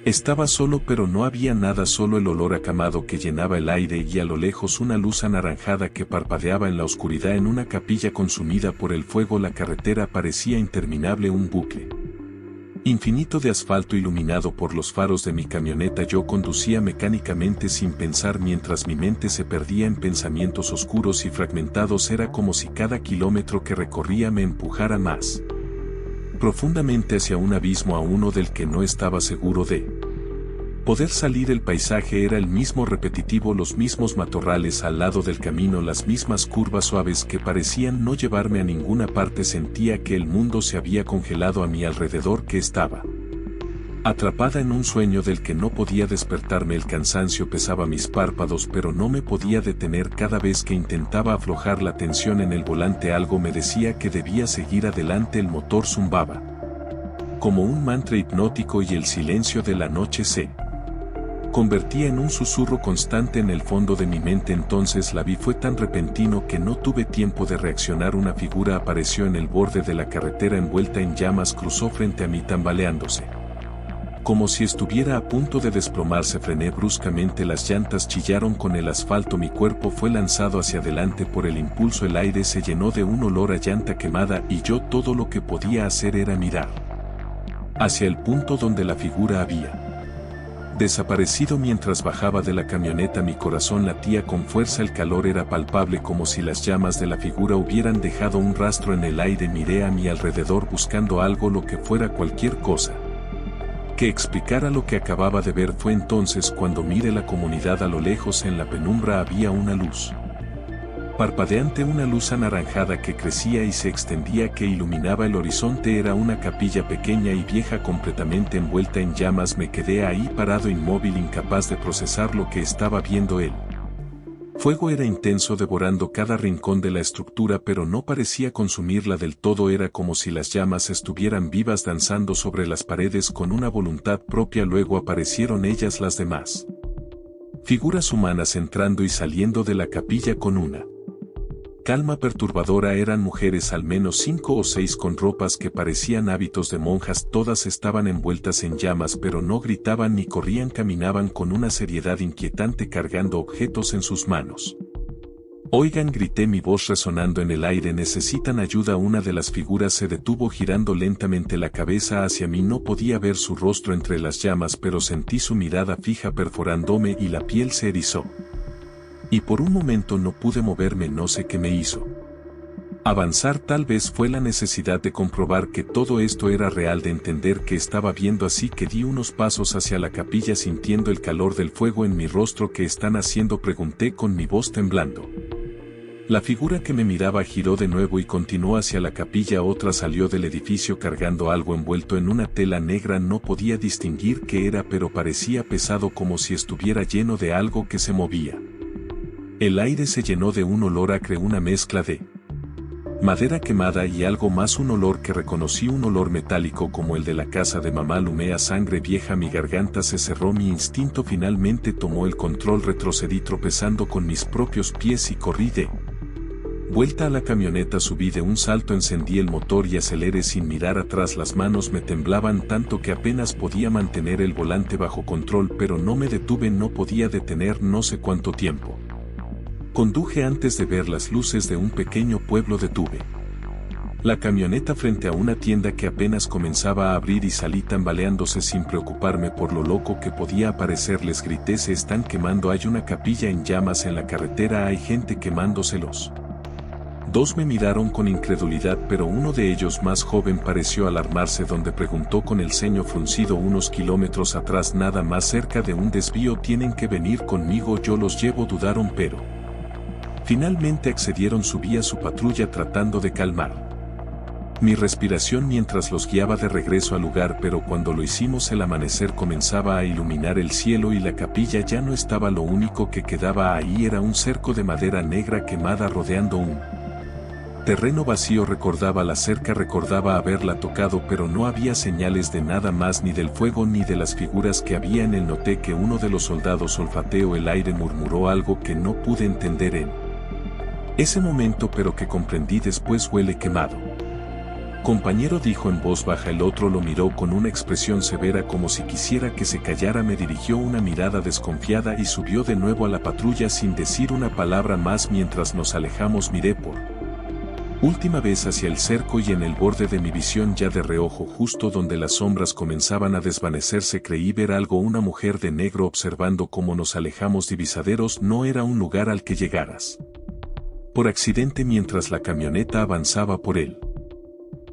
estaba solo, pero no había nada, solo el olor a quemado que llenaba el aire, y a lo lejos una luz anaranjada que parpadeaba en la oscuridad. En una capilla consumida por el fuego, la carretera parecía interminable, un bucle infinito de asfalto iluminado por los faros de mi camioneta. Yo conducía mecánicamente sin pensar, mientras mi mente se perdía en pensamientos oscuros y fragmentados. Era como si cada kilómetro que recorría me empujara más profundamente hacia un abismo, a uno del que no estaba seguro de poder salir. El paisaje era el mismo, repetitivo, los mismos matorrales al lado del camino, las mismas curvas suaves que parecían no llevarme a ninguna parte. Sentía que el mundo se había congelado a mi alrededor, que estaba atrapada en un sueño del que no podía despertarme. El cansancio pesaba mis párpados, pero no me podía detener. Cada vez que intentaba aflojar la tensión en el volante, algo me decía que debía seguir adelante. El motor zumbaba como un mantra hipnótico, y el silencio de la noche se convertía en un susurro constante en el fondo de mi mente. Entonces la vi. Fue tan repentino que no tuve tiempo de reaccionar. Una figura apareció en el borde de la carretera envuelta en llamas. Cruzó frente a mí tambaleándose como si estuviera a punto de desplomarse. Frené bruscamente, las llantas chillaron con el asfalto. Mi cuerpo fue lanzado hacia adelante por el impulso. El aire se llenó de un olor a llanta quemada, y yo todo lo que podía hacer era mirar hacia el punto donde la figura había desaparecido. Mientras bajaba de la camioneta, mi corazón latía con fuerza. El calor era palpable, como si las llamas de la figura hubieran dejado un rastro en el aire. Miré a mi alrededor buscando algo, lo que fuera, cualquier cosa que explicara lo que acababa de ver. Fue entonces cuando miré la comunidad. A lo lejos, en la penumbra, había una luz parpadeante, una luz anaranjada que crecía y se extendía, que iluminaba el horizonte. Era una capilla pequeña y vieja, completamente envuelta en llamas. Me quedé ahí parado, inmóvil, incapaz de procesar lo que estaba viendo. El fuego era intenso, devorando cada rincón de la estructura, pero no parecía consumirla del todo. Era como si las llamas estuvieran vivas, danzando sobre las paredes con una voluntad propia. Luego aparecieron ellas, las demás figuras humanas, entrando y saliendo de la capilla con una calma perturbadora. Eran mujeres, al menos 5 o 6, con ropas que parecían hábitos de monjas. Todas estaban envueltas en llamas, pero no gritaban ni corrían. Caminaban con una seriedad inquietante, cargando objetos en sus manos. «Oigan», grité, mi voz resonando en el aire, «necesitan ayuda». Una de las figuras se detuvo, girando lentamente la cabeza hacia mí. No podía ver su rostro entre las llamas, pero sentí su mirada fija perforándome y la piel se erizó. Y por un momento no pude moverme. No sé qué me hizo avanzar. Tal vez fue la necesidad de comprobar que todo esto era real, de entender que estaba viendo. Así que di unos pasos hacia la capilla, sintiendo el calor del fuego en mi rostro. «¿Qué están haciendo?», pregunté con mi voz temblando. La figura que me miraba giró de nuevo y continuó hacia la capilla. Otra salió del edificio cargando algo envuelto en una tela negra. No podía distinguir qué era, pero parecía pesado, como si estuviera lleno de algo que se movía. El aire se llenó de un olor acre, una mezcla de madera quemada y algo más, un olor que reconocí, un olor metálico como el de la casa de mamá. Lumea sangre vieja, mi garganta se cerró, mi instinto finalmente tomó el control. Retrocedí tropezando con mis propios pies y corrí de vuelta a la camioneta. Subí de un salto, encendí el motor y aceleré sin mirar atrás. Las manos me temblaban tanto que apenas podía mantener el volante bajo control, pero no me detuve, no podía detener no sé cuánto tiempo. Conduje antes de ver las luces de un pequeño pueblo. Detuve la camioneta frente a una tienda que apenas comenzaba a abrir y salí tambaleándose sin preocuparme por lo loco que podía parecer. Les grité: se están quemando, hay una capilla en llamas en la carretera, hay gente quemándoselos. Dos me miraron con incredulidad, pero uno de ellos, más joven, pareció alarmarse, donde preguntó con el ceño fruncido: unos kilómetros atrás, nada más cerca de un desvío, tienen que venir conmigo, yo los llevo. Dudaron, pero finalmente accedieron. Subí a su patrulla tratando de calmar mi respiración mientras los guiaba de regreso al lugar, pero cuando lo hicimos el amanecer comenzaba a iluminar el cielo y la capilla ya no estaba. Lo único que quedaba ahí era un cerco de madera negra quemada rodeando un terreno vacío. Recordaba la cerca, recordaba haberla tocado, pero no había señales de nada más, ni del fuego ni de las figuras que había en él. Noté que uno de los soldados olfateó el aire, murmuró algo que no pude entender en ese momento, pero que comprendí después: huele quemado. Compañero, dijo en voz baja. El otro lo miró con una expresión severa, como si quisiera que se callara. Me dirigió una mirada desconfiada y subió de nuevo a la patrulla sin decir una palabra más. Mientras nos alejamos miré por última vez hacia el cerco y en el borde de mi visión, ya de reojo, justo donde las sombras comenzaban a desvanecerse, creí ver algo: una mujer de negro observando cómo nos alejamos. Divisaderos, no era un lugar al que llegaras por accidente. Mientras la camioneta avanzaba por él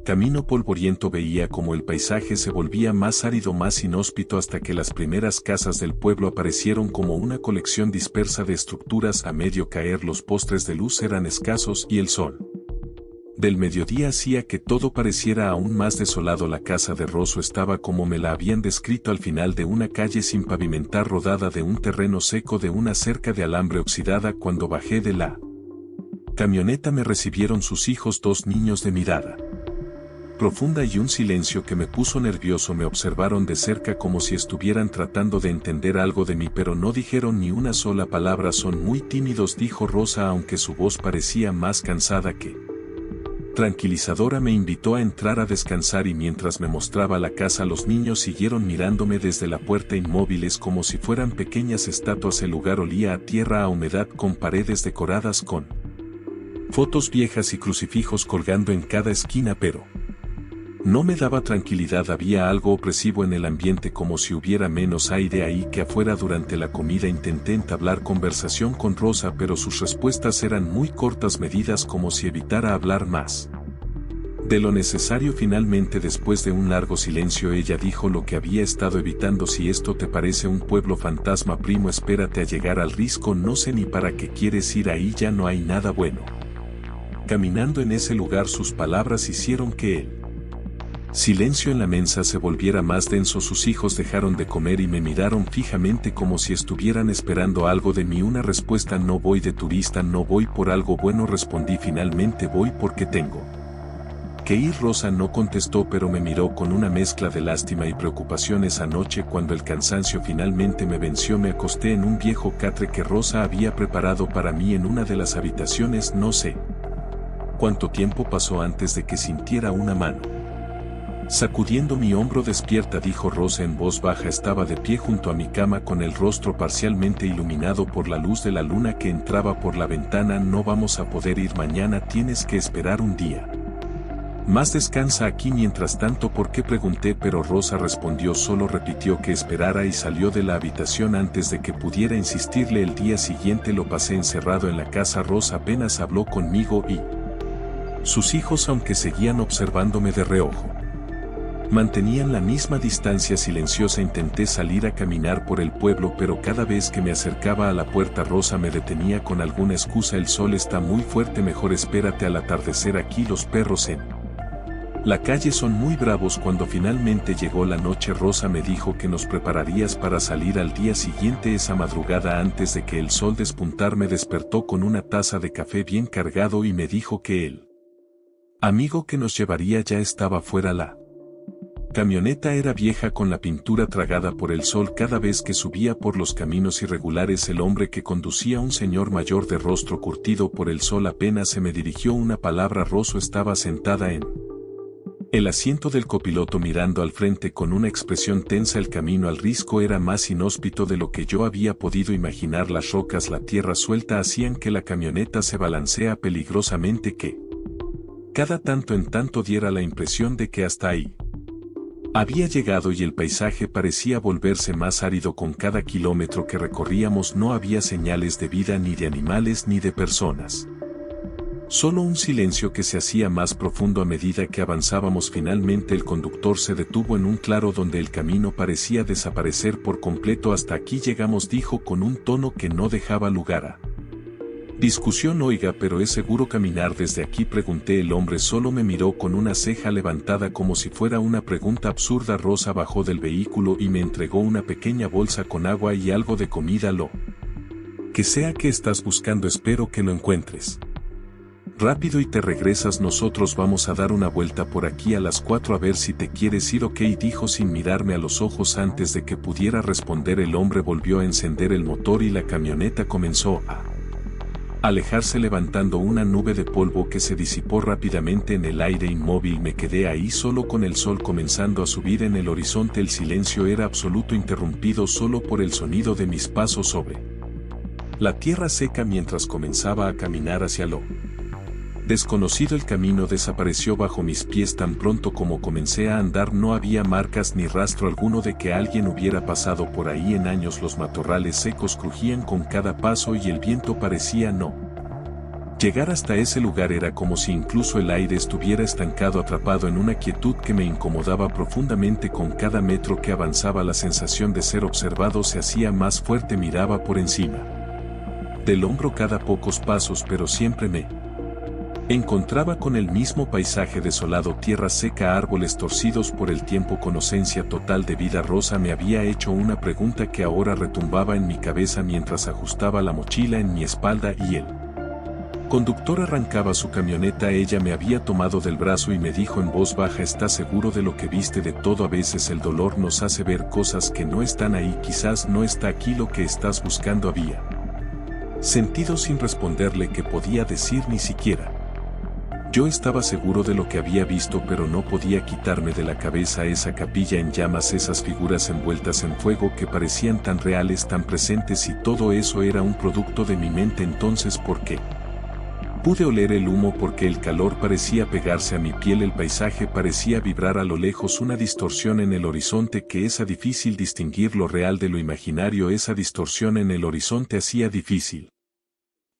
camino polvoriento, veía como el paisaje se volvía más árido, más inhóspito, hasta que las primeras casas del pueblo aparecieron como una colección dispersa de estructuras a medio caer. Los postres de luz eran escasos y el sol del mediodía hacía que todo pareciera aún más desolado. La casa de Rosso estaba como me la habían descrito, al final de una calle sin pavimentar, rodada de un terreno seco, de una cerca de alambre oxidada. Cuando bajé de la camioneta me recibieron sus hijos, dos niños de mirada profunda y un silencio que me puso nervioso. Me observaron de cerca como si estuvieran tratando de entender algo de mí, pero no dijeron ni una sola palabra. Son muy tímidos, dijo Rosa, aunque su voz parecía más cansada que tranquilizadora. Me invitó a entrar a descansar y mientras me mostraba la casa los niños siguieron mirándome desde la puerta, inmóviles como si fueran pequeñas estatuas. El lugar olía a tierra, a humedad, con paredes decoradas con fotos viejas y crucifijos colgando en cada esquina, pero no me daba tranquilidad. Había algo opresivo en el ambiente, como si hubiera menos aire ahí que afuera. Durante la comida intenté entablar conversación con Rosa, pero sus respuestas eran muy cortas, medidas, como si evitara hablar más de lo necesario. Finalmente, después de un largo silencio, ella dijo lo que había estado evitando: si esto te parece un pueblo fantasma, primo, espérate a llegar al Risco. No sé ni para qué quieres ir ahí, ya no hay nada bueno caminando en ese lugar. Sus palabras hicieron que el silencio en la mesa se volviera más denso. Sus hijos dejaron de comer y me miraron fijamente como si estuvieran esperando algo de mí, una respuesta. No voy de turista, no voy por algo bueno, respondí finalmente, voy porque tengo que ir. Rosa no contestó, pero me miró con una mezcla de lástima y preocupación. Esa noche, cuando el cansancio finalmente me venció, me acosté en un viejo catre que Rosa había preparado para mí en una de las habitaciones. No sé cuánto tiempo pasó antes de que sintiera una mano sacudiendo mi hombro. Despierta, dijo Rosa en voz baja. Estaba de pie junto a mi cama con el rostro parcialmente iluminado por la luz de la luna que entraba por la ventana. No vamos a poder ir mañana, tienes que esperar un día más, descansa aquí mientras tanto. ¿Por qué?, pregunté, pero Rosa respondió, solo repitió que esperara y salió de la habitación antes de que pudiera insistirle. El día siguiente lo pasé encerrado en la casa. Rosa apenas habló conmigo y sus hijos, aunque seguían observándome de reojo. Mantenían la misma distancia silenciosa. Intenté salir a caminar por el pueblo, pero cada vez que me acercaba a la puerta rosa me detenía con alguna excusa. El sol está muy fuerte, mejor espérate al atardecer, aquí los perros en la calle son muy bravos. Cuando finalmente llegó la noche rosa me dijo que nos prepararías para salir al día siguiente. Esa madrugada, antes de que el sol despuntar, me despertó con una taza de café bien cargado y me dijo que el amigo que nos llevaría ya estaba fuera. La camioneta era vieja, con la pintura tragada por el sol. Cada vez que subía por los caminos irregulares, el hombre que conducía, un señor mayor de rostro curtido por el sol, apenas se me dirigió una palabra. Rosa estaba sentada en el asiento del copiloto mirando al frente con una expresión tensa. El camino al risco era más inhóspito de lo que yo había podido imaginar. Las rocas, la tierra suelta hacían que la camioneta se balancea peligrosamente, que cada tanto en tanto diera la impresión de que hasta ahí había llegado, y el paisaje parecía volverse más árido con cada kilómetro que recorríamos. No había señales de vida, ni de animales ni de personas. Solo un silencio que se hacía más profundo a medida que avanzábamos. Finalmente el conductor se detuvo en un claro donde el camino parecía desaparecer por completo. Hasta aquí llegamos, dijo con un tono que no dejaba lugar a discusión. Oiga, pero ¿es seguro caminar desde aquí?, pregunté. El hombre solo me miró con una ceja levantada como si fuera una pregunta absurda. Rosa bajó del vehículo y me entregó una pequeña bolsa con agua y algo de comida. Lo que sea que estás buscando, espero que lo encuentres rápido y te regresas. Nosotros vamos a dar una vuelta por aquí a las 4 a ver si te quieres ir. Ok, dijo sin mirarme a los ojos. Antes de que pudiera responder, el hombre volvió a encender el motor y la camioneta comenzó a alejarse levantando una nube de polvo que se disipó rápidamente en el aire. Inmóvil me quedé ahí solo, con el sol comenzando a subir en el horizonte. El silencio era absoluto, interrumpido solo por el sonido de mis pasos sobre la tierra seca mientras comenzaba a caminar hacia lo desconocido. El camino desapareció bajo mis pies tan pronto como comencé a andar. No había marcas ni rastro alguno de que alguien hubiera pasado por ahí en años. Los matorrales secos crujían con cada paso y el viento parecía no llegar hasta ese lugar. Era como si incluso el aire estuviera estancado, atrapado en una quietud que me incomodaba profundamente. Con cada metro que avanzaba la sensación de ser observado se hacía más fuerte. Miraba por encima del hombro cada pocos pasos, pero siempre me encontraba con el mismo paisaje desolado, tierra seca, árboles torcidos por el tiempo, con ausencia total de vida. Rosa me había hecho una pregunta que ahora retumbaba en mi cabeza mientras ajustaba la mochila en mi espalda y el conductor arrancaba su camioneta. Ella me había tomado del brazo y me dijo en voz baja: ¿estás seguro de lo que viste? De todo. A veces el dolor nos hace ver cosas que no están ahí. Quizás no está aquí lo que estás buscando. Había sentido sin responderle que podía decir ni siquiera. Yo estaba seguro de lo que había visto, pero no podía quitarme de la cabeza esa capilla en llamas, esas figuras envueltas en fuego que parecían tan reales, tan presentes, y todo eso era un producto de mi mente. Entonces, ¿por qué? Pude oler el humo, porque el calor parecía pegarse a mi piel. El paisaje parecía vibrar a lo lejos, una distorsión en el horizonte que era difícil distinguir lo real de lo imaginario. Esa distorsión en el horizonte hacía difícil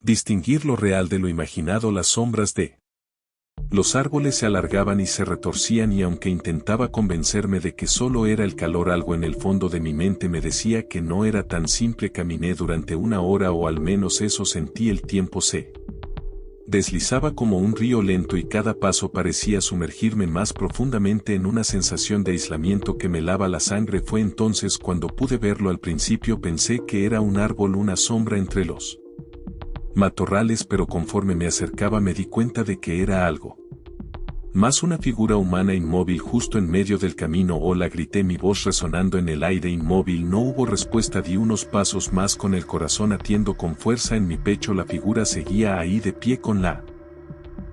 distinguir lo real de lo imaginado. Las sombras de los árboles se alargaban y se retorcían, y aunque intentaba convencerme de que solo era el calor, algo en el fondo de mi mente me decía que no era tan simple. Caminé durante 1 hora, o al menos eso sentí. El tiempo se deslizaba como un río lento y cada paso parecía sumergirme más profundamente en una sensación de aislamiento que me helaba la sangre. Fue entonces cuando pude verlo. Al principio pensé que era un árbol, una sombra entre los matorrales, pero conforme me acercaba me di cuenta de que era algo más, una figura humana inmóvil justo en medio del camino. Hola, grité, mi voz resonando en el aire. Inmóvil. No hubo respuesta. Di unos pasos más con el corazón latiendo con fuerza en mi pecho. La figura seguía ahí de pie con la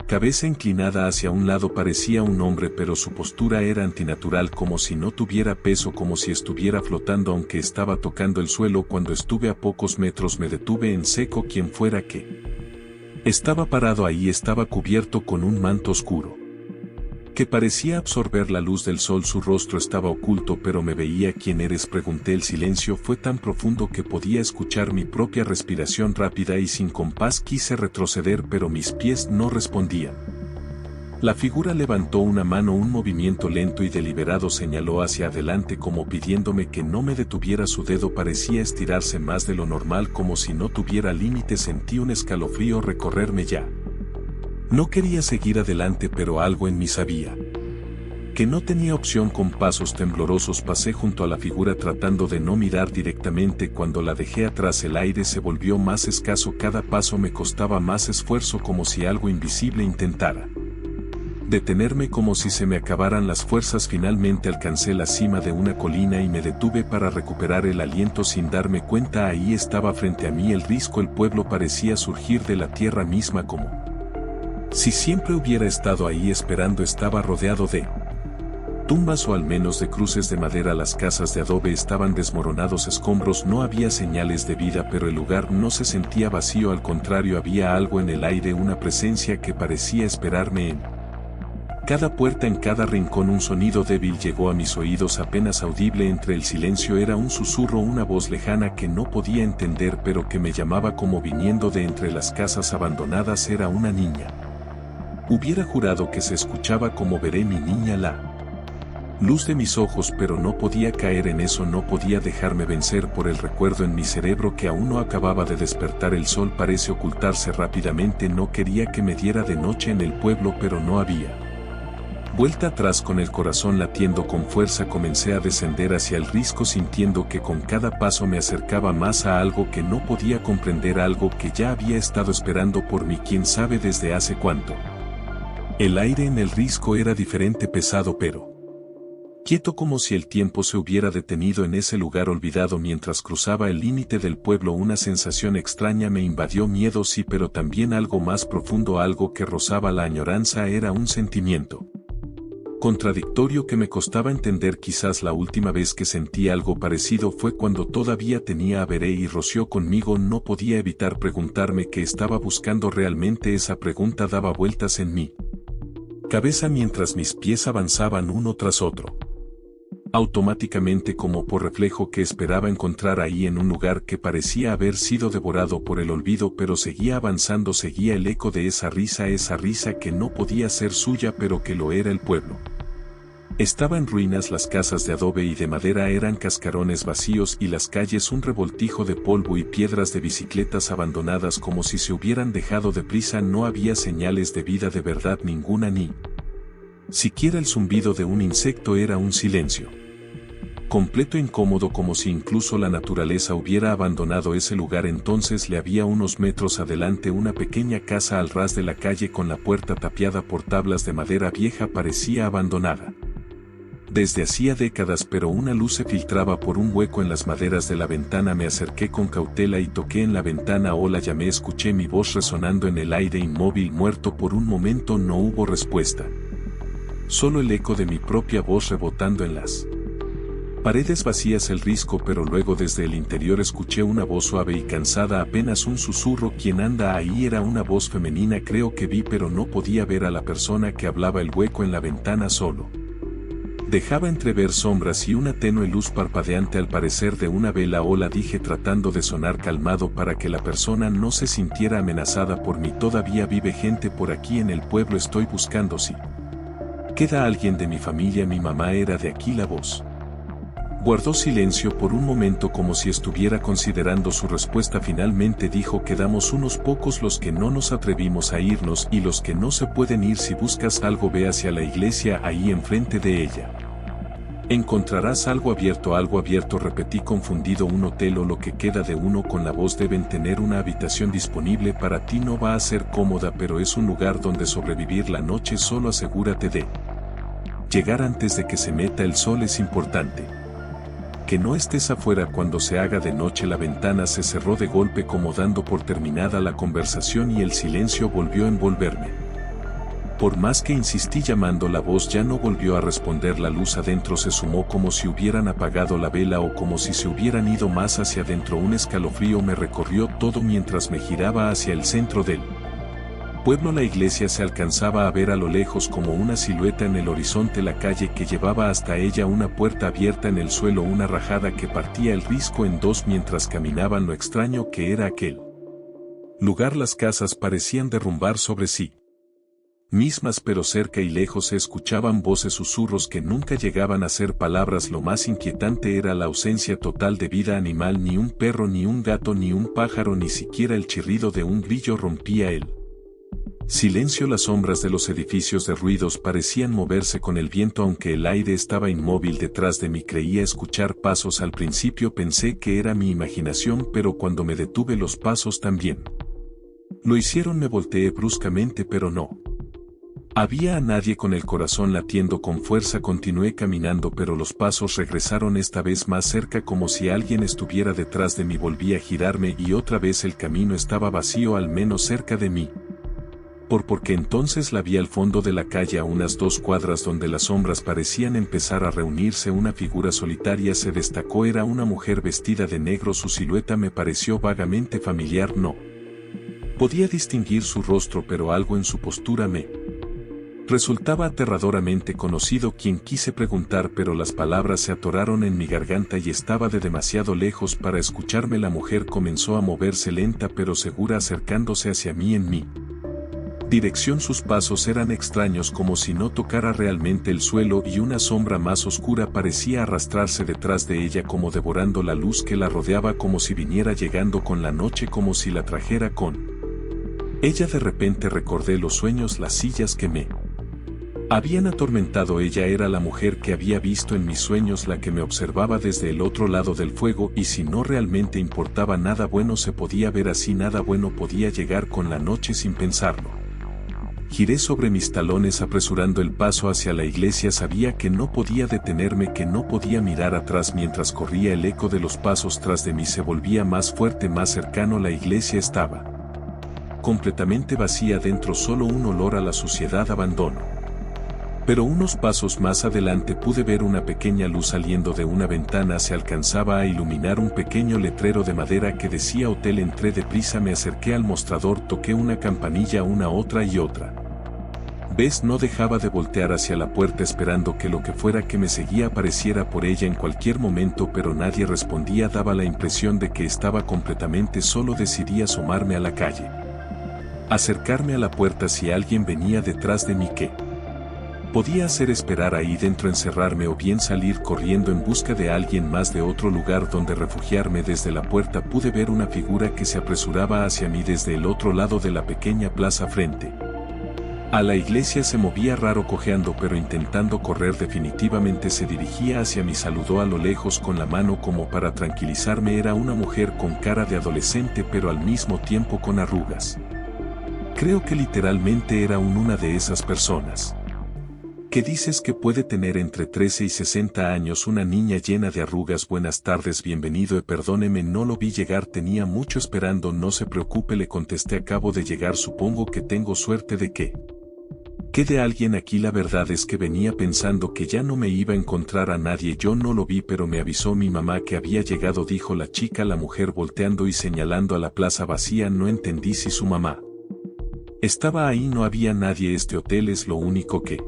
cabeza inclinada hacia un lado. Parecía un hombre, pero su postura era antinatural, como si no tuviera peso, como si estuviera flotando aunque estaba tocando el suelo. Cuando estuve a pocos metros me detuve en seco. Quien fuera que estaba parado ahí estaba cubierto con un manto oscuro que parecía absorber la luz del sol. Su rostro estaba oculto, pero me veía. ¿Quién eres?, pregunté. El silencio fue tan profundo que podía escuchar mi propia respiración rápida y sin compás. Quise retroceder, pero mis pies no respondían. La figura levantó una mano, un movimiento lento y deliberado señaló hacia adelante como pidiéndome que no me detuviera. Su dedo parecía estirarse más de lo normal, como si no tuviera límite. Sentí un escalofrío recorrerme ya. No quería seguir adelante, pero algo en mí sabía que no tenía opción. Con pasos temblorosos pasé junto a la figura tratando de no mirar directamente. Cuando la dejé atrás el aire se volvió más escaso, cada paso me costaba más esfuerzo, como si algo invisible intentara detenerme, como si se me acabaran las fuerzas. Finalmente alcancé la cima de una colina y me detuve para recuperar el aliento. Sin darme cuenta, ahí estaba frente a mí el risco. El pueblo parecía surgir de la tierra misma, como si siempre hubiera estado ahí esperando. Estaba rodeado de tumbas, o al menos de cruces de madera. Las casas de adobe estaban desmoronados, escombros. No había señales de vida, pero el lugar no se sentía vacío, al contrario, había algo en el aire, una presencia que parecía esperarme en cada puerta, en cada rincón. Un sonido débil llegó a mis oídos, apenas audible entre el silencio. Era un susurro, una voz lejana que no podía entender, pero que me llamaba como viniendo de entre las casas abandonadas. Era una niña. Hubiera jurado que se escuchaba como veré mi niña, la luz de mis ojos, pero no podía caer en eso. No podía dejarme vencer por el recuerdo en mi cerebro que aún no acababa de despertar. El sol parece ocultarse rápidamente. No quería que me diera de noche en el pueblo, pero no había vuelta atrás. Con el corazón latiendo con fuerza comencé a descender hacia el risco, sintiendo que con cada paso me acercaba más a algo que no podía comprender, algo que ya había estado esperando por mí, quién sabe desde hace cuánto. El aire en el risco era diferente, pesado pero quieto, como si el tiempo se hubiera detenido en ese lugar olvidado. Mientras cruzaba el límite del pueblo, una sensación extraña me invadió, miedo sí, pero también algo más profundo, algo que rozaba la añoranza. Era un sentimiento contradictorio que me costaba entender. Quizás la última vez que sentí algo parecido fue cuando todavía tenía a Veré y Rocío conmigo. No podía evitar preguntarme qué estaba buscando realmente. Esa pregunta daba vueltas en mi cabeza mientras mis pies avanzaban uno tras otro. Automáticamente, como por reflejo, que esperaba encontrar ahí, en un lugar que parecía haber sido devorado por el olvido, pero seguía avanzando. Seguía el eco de esa risa que no podía ser suya, pero que lo era. El pueblo estaba en ruinas, las casas de adobe y de madera eran cascarones vacíos y las calles un revoltijo de polvo y piedras, de bicicletas abandonadas como si se hubieran dejado deprisa. No había señales de vida, de verdad ninguna, ni siquiera el zumbido de un insecto. Era un silencio completo, incómodo, como si incluso la naturaleza hubiera abandonado ese lugar. Entonces le había unos metros adelante una pequeña casa al ras de la calle, con la puerta tapiada por tablas de madera vieja. Parecía abandonada desde hacía décadas, pero una luz se filtraba por un hueco en las maderas de la ventana. Me acerqué con cautela y toqué en la ventana. Hola, llamé. Escuché mi voz resonando en el aire, inmóvil, muerto. Por un momento no hubo respuesta, solo el eco de mi propia voz rebotando en las paredes vacías. El risco, pero luego desde el interior escuché una voz suave y cansada, apenas un susurro. ¿Quién anda ahí? Era una voz femenina. Creo que vi, pero no podía ver a la persona que hablaba. El hueco en la ventana solo dejaba entrever sombras y una tenue luz parpadeante, al parecer de una vela. Hola, dije tratando de sonar calmado para que la persona no se sintiera amenazada por mí. Todavía vive gente por aquí en el pueblo. Estoy buscando si queda alguien de mi familia. Mi mamá era de aquí. La voz guardó silencio por un momento, como si estuviera considerando su respuesta. Finalmente dijo: quedamos unos pocos los que no nos atrevimos a irnos, y los que no se pueden ir. Si buscas algo, ve hacia la iglesia, ahí enfrente de ella encontrarás algo abierto. Algo abierto, repetí confundido. Un hotel o lo que queda de uno. Con la voz: deben tener una habitación disponible para ti. No va a ser cómoda, pero es un lugar donde sobrevivir la noche. Solo asegúrate de llegar antes de que se meta el sol. Es importante que no estés afuera cuando se haga de noche. La ventana se cerró de golpe, como dando por terminada la conversación, y el silencio volvió a envolverme. Por más que insistí llamando, la voz ya no volvió a responder. La luz adentro se sumó, como si hubieran apagado la vela o como si se hubieran ido más hacia adentro. Un escalofrío me recorrió todo mientras me giraba hacia el centro del pueblo. La iglesia se alcanzaba a ver a lo lejos como una silueta en el horizonte. La calle que llevaba hasta ella, una puerta abierta en el suelo, una rajada que partía el risco en dos mientras caminaban. Lo extraño que era aquel lugar. Las casas parecían derrumbar sobre sí Mismas pero cerca y lejos se escuchaban voces, susurros que nunca llegaban a ser palabras. Lo más inquietante era la ausencia total de vida animal, ni un perro, ni un gato, ni un pájaro, ni siquiera el chirrido de un grillo rompía el silencio. Las sombras de los edificios derruidos parecían moverse con el viento, aunque el aire estaba inmóvil detrás de mí. Creía escuchar pasos. Al principio pensé que era mi imaginación, pero cuando me detuve los pasos también lo hicieron. Me volteé bruscamente, pero no había a nadie. Con el corazón latiendo con fuerza continué caminando, pero los pasos regresaron, esta vez más cerca, como si alguien estuviera detrás de mí. Volví a girarme y otra vez el camino estaba vacío, al menos cerca de mí. Porque entonces la vi al fondo de la calle, a unas 2 cuadras, donde las sombras parecían empezar a reunirse. Una figura solitaria se destacó. Era una mujer vestida de negro. Su silueta me pareció vagamente familiar. No podía distinguir su rostro, pero algo en su postura me resultaba aterradoramente conocido. Quien quise preguntar, pero las palabras se atoraron en mi garganta y estaba de demasiado lejos para escucharme. La mujer comenzó a moverse lenta pero segura, acercándose hacia mí en mi dirección. Sus pasos eran extraños, como si no tocara realmente el suelo, y una sombra más oscura parecía arrastrarse detrás de ella, como devorando la luz que la rodeaba, como si viniera llegando con la noche, como si la trajera con ella. De repente recordé los sueños, las sillas que me habían atormentado. Ella era la mujer que había visto en mis sueños, la que me observaba desde el otro lado del fuego. Y si no realmente importaba, nada bueno se podía ver así, nada bueno podía llegar con la noche. Sin pensarlo, giré sobre mis talones, apresurando el paso hacia la iglesia. Sabía que no podía detenerme, que no podía mirar atrás. Mientras corría, el eco de los pasos tras de mí se volvía más fuerte, más cercano. La iglesia estaba completamente vacía. Dentro solo un olor a la suciedad, abandono. Pero unos pasos más adelante pude ver una pequeña luz saliendo de una ventana. Se alcanzaba a iluminar un pequeño letrero de madera que decía hotel. Entré deprisa, me acerqué al mostrador, toqué una campanilla, una, otra y otra vez. No dejaba de voltear hacia la puerta, esperando que lo que fuera que me seguía apareciera por ella en cualquier momento, pero nadie respondía. Daba la impresión de que estaba completamente solo. Decidí asomarme a la calle, acercarme a la puerta. Si alguien venía detrás de mí, ¿qué podía hacer? Esperar ahí dentro, encerrarme, o bien salir corriendo en busca de alguien más, de otro lugar donde refugiarme. Desde la puerta pude ver una figura que se apresuraba hacia mí desde el otro lado de la pequeña plaza frente a la iglesia. Se movía raro, cojeando pero intentando correr. Definitivamente se dirigía hacia mí. Saludó a lo lejos con la mano como para tranquilizarme. Era una mujer con cara de adolescente, pero al mismo tiempo con arrugas. Creo que literalmente era una de esas personas que dices que puede tener entre 13 y 60 años. Una niña llena de arrugas. Buenas tardes, bienvenido. Perdóneme, no lo vi llegar, tenía mucho esperando. No se preocupe, le contesté, acabo de llegar. Supongo que tengo suerte de que quede alguien aquí. La verdad es que venía pensando que ya no me iba a encontrar a nadie. Yo no lo vi, pero me avisó mi mamá que había llegado, dijo la chica. La mujer volteando y señalando a la plaza vacía. No entendí si su mamá estaba ahí. No había nadie. Este hotel es lo único que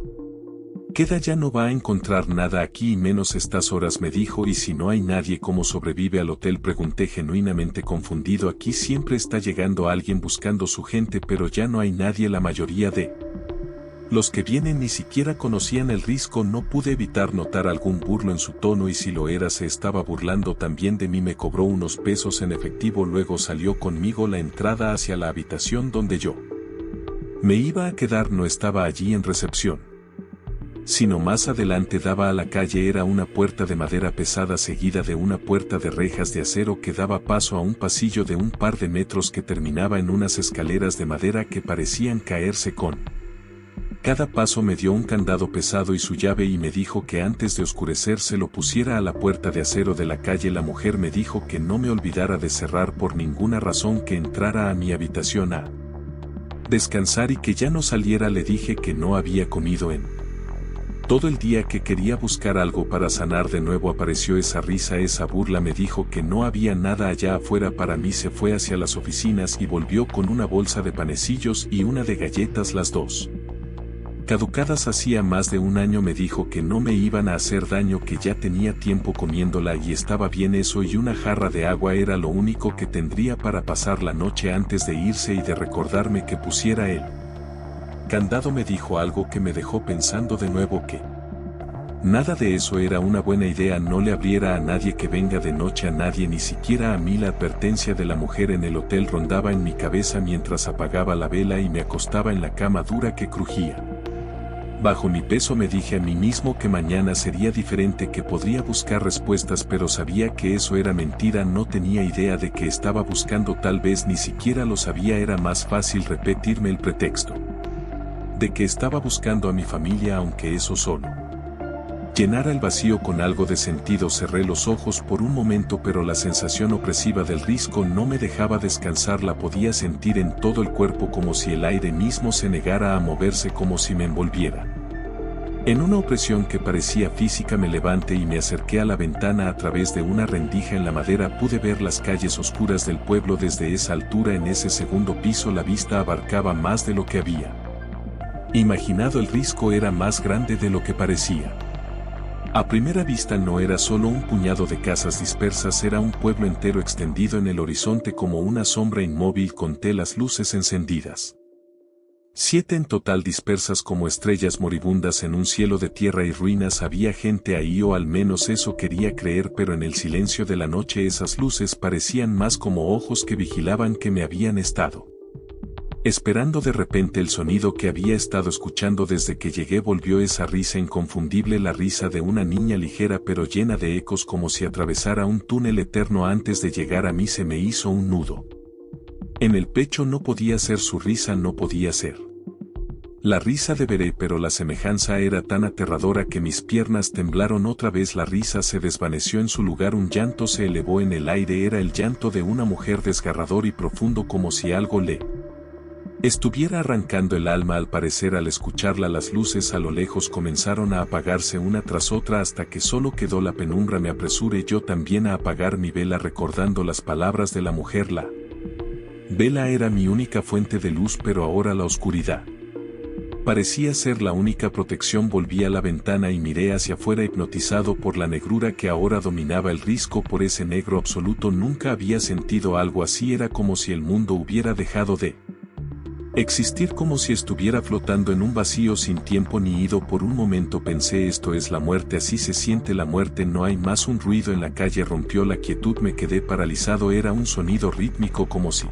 queda, ya no va a encontrar nada aquí, y menos estas horas, me dijo. Y si no hay nadie, ¿cómo sobrevive al hotel? Pregunté, genuinamente confundido. Aquí siempre está llegando alguien buscando su gente, pero ya no hay nadie. La mayoría de los que vienen ni siquiera conocían el risco. No pude evitar notar algún burlo en su tono, y si lo era, se estaba burlando también de mí. Me cobró unos pesos en efectivo, luego salió conmigo. La entrada hacia la habitación donde yo me iba a quedar no estaba allí en recepción, sino más adelante. Daba a la calle. Era una puerta de madera pesada, seguida de una puerta de rejas de acero que daba paso a un pasillo de un par de metros que terminaba en unas escaleras de madera que parecían caerse con cada paso. Me dio un candado pesado y su llave y me dijo que antes de oscurecer se lo pusiera a la puerta de acero de la calle. La mujer me dijo que no me olvidara de cerrar por ninguna razón, que entrara a mi habitación a descansar y que ya no saliera. Le dije que no había comido en todo el día, que quería buscar algo para sanar. De nuevo apareció esa risa, esa burla. Me dijo que no había nada allá afuera para mí. Se fue hacia las oficinas y volvió con una bolsa de panecillos y una de galletas, las dos caducadas. Hacía más de un año. Me dijo que no me iban a hacer daño, que ya tenía tiempo comiéndola y estaba bien. Eso y una jarra de agua era lo único que tendría para pasar la noche antes de irse, y de recordarme que pusiera el candado me dijo algo que me dejó pensando de nuevo que nada de eso era una buena idea. No le abriera a nadie que venga de noche, a nadie, ni siquiera a mí. La advertencia de la mujer en el hotel rondaba en mi cabeza mientras apagaba la vela y me acostaba en la cama dura que crujía. Bajo mi peso me dije a mí mismo que mañana sería diferente, que podría buscar respuestas, pero sabía que eso era mentira. No tenía idea de qué estaba buscando, tal vez ni siquiera lo sabía. Era más fácil repetirme el pretexto de que estaba buscando a mi familia, aunque eso solo llenara el vacío con algo de sentido. Cerré los ojos por un momento, pero la sensación opresiva del risco no me dejaba descansar. La podía sentir en todo el cuerpo, como si el aire mismo se negara a moverse, como si me envolviera en una opresión que parecía física. Me levanté y me acerqué a la ventana. A través de una rendija en la madera pude ver las calles oscuras del pueblo desde esa altura. En ese segundo piso la vista abarcaba más de lo que había imaginado. El risco era más grande de lo que parecía. A primera vista no era solo un puñado de casas dispersas, era un pueblo entero extendido en el horizonte como una sombra inmóvil. Conté las luces encendidas. 7 en total, dispersas como estrellas moribundas en un cielo de tierra y ruinas. Había gente ahí, o al menos eso quería creer, pero en el silencio de la noche esas luces parecían más como ojos que vigilaban, que me habían estado esperando. De repente el sonido que había estado escuchando desde que llegué volvió, esa risa inconfundible, la risa de una niña, ligera pero llena de ecos, como si atravesara un túnel eterno. Antes de llegar a mí se me hizo un nudo en el pecho. No podía ser su risa, no podía ser la risa de Veré, pero la semejanza era tan aterradora que mis piernas temblaron. Otra vez la risa se desvaneció en su lugar. Un llanto se elevó en el aire. Era el llanto de una mujer, desgarrador y profundo, como si algo le estuviera arrancando el alma. Al parecer, al escucharla, las luces a lo lejos comenzaron a apagarse una tras otra hasta que solo quedó la penumbra. Me apresuré yo también a apagar mi vela, recordando las palabras de la mujer. La vela era mi única fuente de luz, pero ahora la oscuridad parecía ser la única protección. Volví a la ventana y miré hacia afuera, hipnotizado por la negrura que ahora dominaba el risco, por ese negro absoluto. Nunca había sentido algo así. Era como si el mundo hubiera dejado de existir, como si estuviera flotando en un vacío sin tiempo ni ido. Por un momento pensé, esto es la muerte, así se siente la muerte. No hay más. Un ruido en la calle rompió la quietud. Me quedé paralizado. Era un sonido rítmico, como si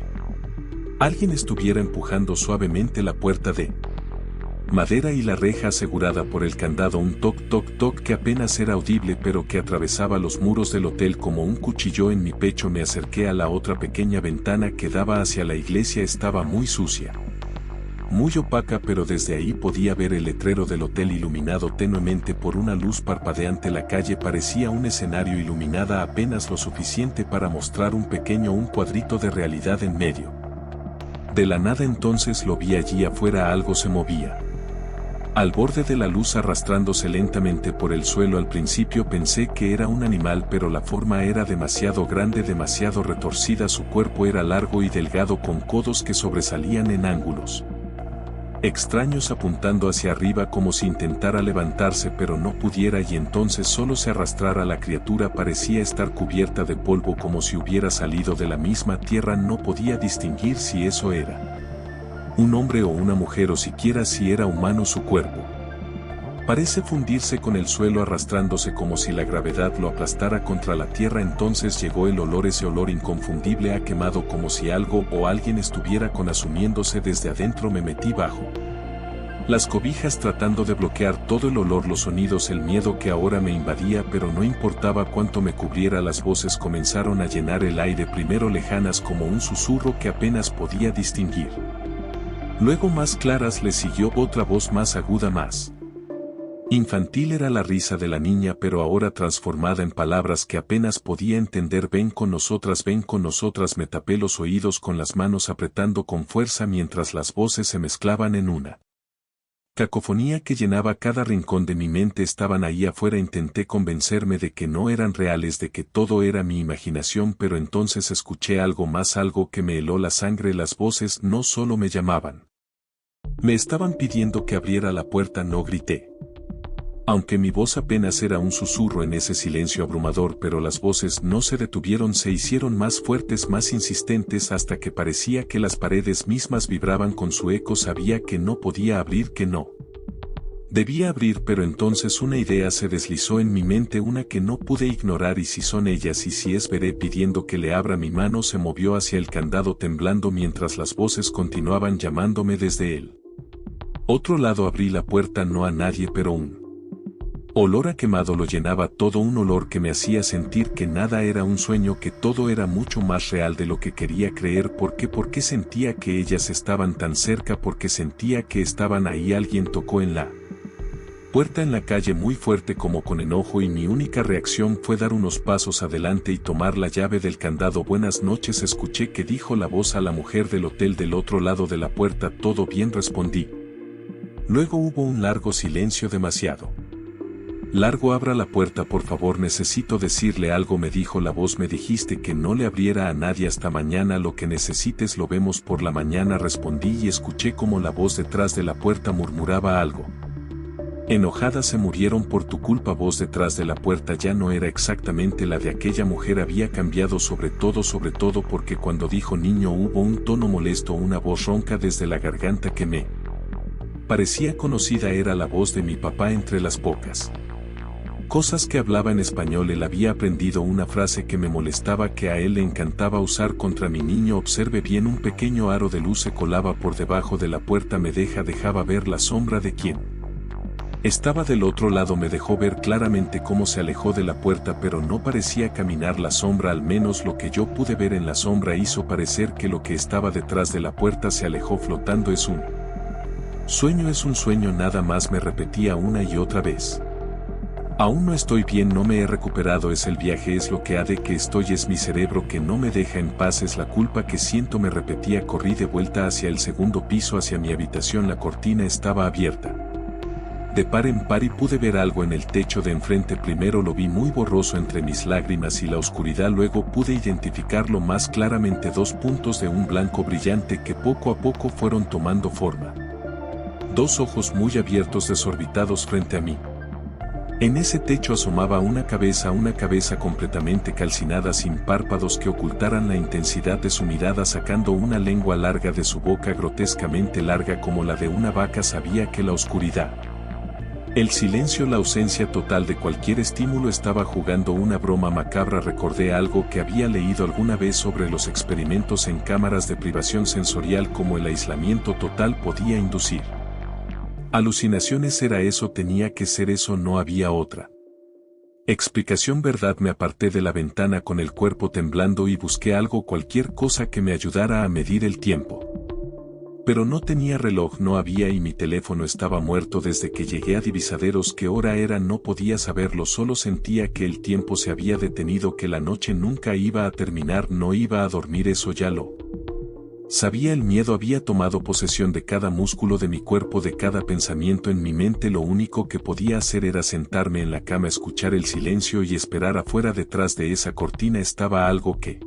alguien estuviera empujando suavemente la puerta de madera y la reja asegurada por el candado. Un toc toc toc que apenas era audible, pero que atravesaba los muros del hotel como un cuchillo en mi pecho. Me acerqué a la otra pequeña ventana que daba hacia la iglesia. Estaba muy sucia, muy opaca, pero desde ahí podía ver el letrero del hotel iluminado tenuemente por una luz parpadeante. La calle parecía un escenario, iluminada apenas lo suficiente para mostrar un cuadrito de realidad en medio de la nada. Entonces lo vi, allí afuera algo se movía al borde de la luz, arrastrándose lentamente por el suelo. Al principio pensé que era un animal, pero la forma era demasiado grande, demasiado retorcida. Su cuerpo era largo y delgado, con codos que sobresalían en ángulos extraños, apuntando hacia arriba, como si intentara levantarse pero no pudiera, y entonces solo se arrastrara. La criatura parecía estar cubierta de polvo, como si hubiera salido de la misma tierra. No podía distinguir si eso era un hombre o una mujer, o siquiera si era humano. Su cuerpo parece fundirse con el suelo, arrastrándose como si la gravedad lo aplastara contra la tierra. Entonces llegó el olor, ese olor inconfundible a quemado, como si algo o alguien estuviera consumiéndose desde adentro. Me metí bajo las cobijas tratando de bloquear todo el olor, los sonidos, el miedo que ahora me invadía, pero no importaba cuánto me cubriera. Las voces comenzaron a llenar el aire, primero lejanas como un susurro que apenas podía distinguir. Luego más claras, le siguió otra voz más aguda, más infantil. Era la risa de la niña, pero ahora transformada en palabras que apenas podía entender. Ven con nosotras, ven con nosotras. Me tapé los oídos con las manos, apretando con fuerza mientras las voces se mezclaban en una cacofonía que llenaba cada rincón de mi mente. Estaban ahí afuera. Intenté convencerme de que no eran reales, de que todo era mi imaginación, pero entonces escuché algo más, algo que me heló la sangre. Las voces no solo me llamaban, me estaban pidiendo que abriera la puerta. No grité, Aunque mi voz apenas era un susurro en ese silencio abrumador, pero las voces no se detuvieron, se hicieron más fuertes, más insistentes, hasta que parecía que las paredes mismas vibraban con su eco. Sabía que no podía abrir, que no debía abrir, pero entonces una idea se deslizó en mi mente, una que no pude ignorar. ¿Y si son ellas? ¿Y si es? Veré. Pidiendo que le abra, mi mano se movió hacia el candado temblando mientras las voces continuaban llamándome desde el otro lado. Abrí la puerta, no a nadie, pero un olor a quemado lo llenaba todo, un olor que me hacía sentir que nada era un sueño, que todo era mucho más real de lo que quería creer. ¿Por qué? Porque sentía que ellas estaban tan cerca, porque sentía que estaban ahí. Alguien tocó en la puerta en la calle muy fuerte, como con enojo, y mi única reacción fue dar unos pasos adelante y tomar la llave del candado. Buenas noches, escuché que dijo la voz a la mujer del hotel del otro lado de la puerta. Todo bien, respondí. Luego hubo un largo silencio, demasiado largo. Abra la puerta, por favor, necesito decirle algo, me dijo la voz. Me dijiste que no le abriera a nadie hasta mañana. Lo que necesites lo vemos por la mañana, respondí, y escuché como la voz detrás de la puerta murmuraba algo. Enojada. Se murieron por tu culpa. Voz detrás de la puerta ya no era exactamente la de aquella mujer, había cambiado, sobre todo porque cuando dijo niño hubo un tono molesto, una voz ronca desde la garganta que me parecía conocida. Era la voz de mi papá. Entre las pocas cosas que hablaba en español, él había aprendido una frase que me molestaba, que a él le encantaba usar contra mi niño. Observe bien, un pequeño aro de luz se colaba por debajo de la puerta. Dejaba ver la sombra de quien estaba del otro lado. Me dejó ver claramente cómo se alejó de la puerta, pero no parecía caminar la sombra, al menos lo que yo pude ver en la sombra hizo parecer que lo que estaba detrás de la puerta se alejó flotando. Es un sueño, nada más, me repetía una y otra vez. Aún no estoy bien, no me he recuperado, es el viaje, es lo que ha de que estoy, es mi cerebro que no me deja en paz, es la culpa que siento, me repetía. Corrí de vuelta hacia el segundo piso, hacia mi habitación. La cortina estaba abierta de par en par y pude ver algo en el techo de enfrente. Primero lo vi muy borroso entre mis lágrimas y la oscuridad, luego pude identificarlo más claramente, 2 puntos de un blanco brillante que poco a poco fueron tomando forma. 2 ojos muy abiertos, desorbitados frente a mí. En ese techo asomaba una cabeza completamente calcinada, sin párpados que ocultaran la intensidad de su mirada, sacando una lengua larga de su boca, grotescamente larga como la de una vaca. Sabía que la oscuridad, el silencio, la ausencia total de cualquier estímulo estaba jugando una broma macabra. Recordé algo que había leído alguna vez sobre los experimentos en cámaras de privación sensorial, como el aislamiento total podía inducir alucinaciones. Era eso, tenía que ser eso, no había otra explicación. Verdad. Me aparté de la ventana con el cuerpo temblando y busqué algo, cualquier cosa que me ayudara a medir el tiempo. Pero no tenía reloj, no había, y mi teléfono estaba muerto. Desde que llegué a Divisaderos, ¿qué hora era? No podía saberlo, solo sentía que el tiempo se había detenido, que la noche nunca iba a terminar, no iba a dormir, eso ya lo sabía. El miedo había tomado posesión de cada músculo de mi cuerpo, de cada pensamiento en mi mente. Lo único que podía hacer era sentarme en la cama, escuchar el silencio y esperar. Afuera, detrás de esa cortina, estaba algo que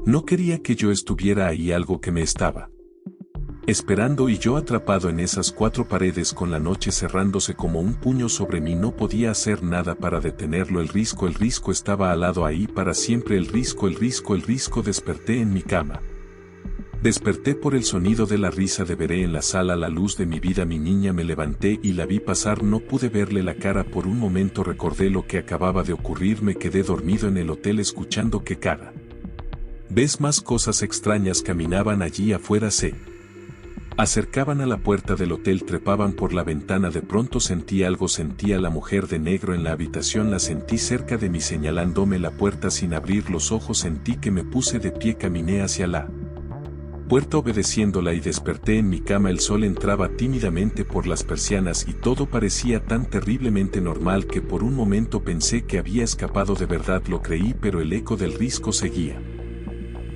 no quería que yo estuviera ahí, algo que me estaba esperando, y yo atrapado en esas 4 paredes, con la noche cerrándose como un puño sobre mí. No podía hacer nada para detenerlo. El risco estaba al lado, ahí para siempre. El risco. Desperté en mi cama. Desperté por el sonido de la risa de Veré en la sala, la luz de mi vida, mi niña. Me levanté y la vi pasar. No pude verle la cara por un momento. Recordé lo que acababa de ocurrir. Me quedé dormido en el hotel, escuchando que cada vez más cosas extrañas caminaban allí afuera, se acercaban a la puerta del hotel, trepaban por la ventana. De pronto sentí algo, sentía la mujer de negro en la habitación, la sentí cerca de mí señalándome la puerta. Sin abrir los ojos sentí que me puse de pie, caminé hacia la puerta obedeciéndola y desperté en mi cama. El sol entraba tímidamente por las persianas y todo parecía tan terriblemente normal que por un momento pensé que había escapado. De verdad lo creí, pero el eco del risco seguía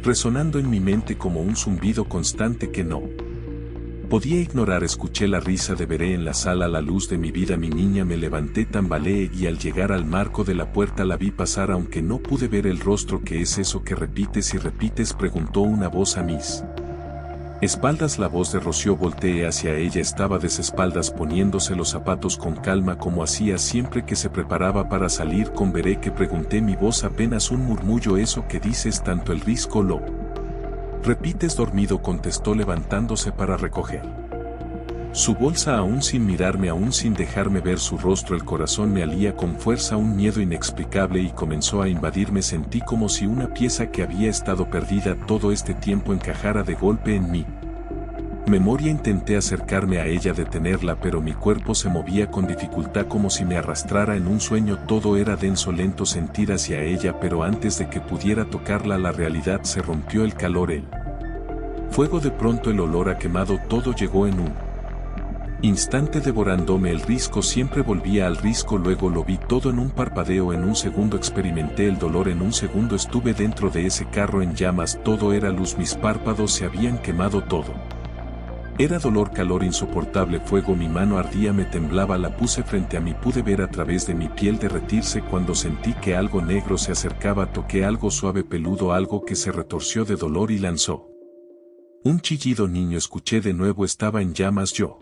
resonando en mi mente como un zumbido constante que no podía ignorar. Escuché la risa de Veré en la sala, la luz de mi vida, mi niña. Me levanté, tambaleé y al llegar al marco de la puerta la vi pasar, aunque no pude ver el rostro. ¿Qué es eso que repites y repites?, preguntó una voz a mis Espaldas. La voz de Rocío. Volteé hacia ella. Estaba de espaldas poniéndose los zapatos con calma como hacía siempre que se preparaba para salir con Veré. Que pregunté, mi voz apenas un murmullo. Eso que dices tanto el risco lo repites dormido, contestó levantándose para recoger su bolsa, aún sin mirarme, aún sin dejarme ver su rostro. El corazón me alía con fuerza, un miedo inexplicable y comenzó a invadirme. Sentí como si una pieza que había estado perdida todo este tiempo encajara de golpe en mi memoria. Intenté acercarme a ella, detenerla, pero mi cuerpo se movía con dificultad como si me arrastrara en un sueño. Todo era denso, lento sentir hacia ella, pero antes de que pudiera tocarla la realidad se rompió. El calor, el fuego, de pronto el olor a quemado, todo llegó en un instante devorándome. El risco, siempre volvía al risco, luego lo vi todo en un parpadeo. En un segundo experimenté el dolor, en un segundo estuve dentro de ese carro en llamas. Todo era luz, mis párpados se habían quemado, todo era dolor, calor insoportable, fuego. Mi mano ardía, me temblaba, la puse frente a mí, pude ver a través de mi piel derretirse cuando sentí que algo negro se acercaba. Toqué algo suave, peludo, algo que se retorció de dolor y lanzó un chillido. Niño, escuché de nuevo, estaba en llamas, yo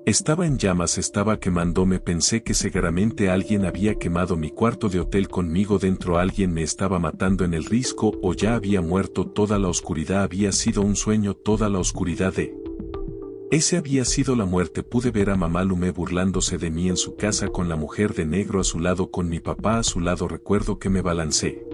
estaba en llamas, estaba quemándome. Pensé que seguramente alguien había quemado mi cuarto de hotel conmigo dentro. Alguien me estaba matando en el risco, o ya había muerto. Toda la oscuridad había sido un sueño, toda la oscuridad de ese había sido la muerte. Pude ver a mamá Lume burlándose de mí en su casa con la mujer de negro a su lado, con mi papá a su lado. Recuerdo que me balancé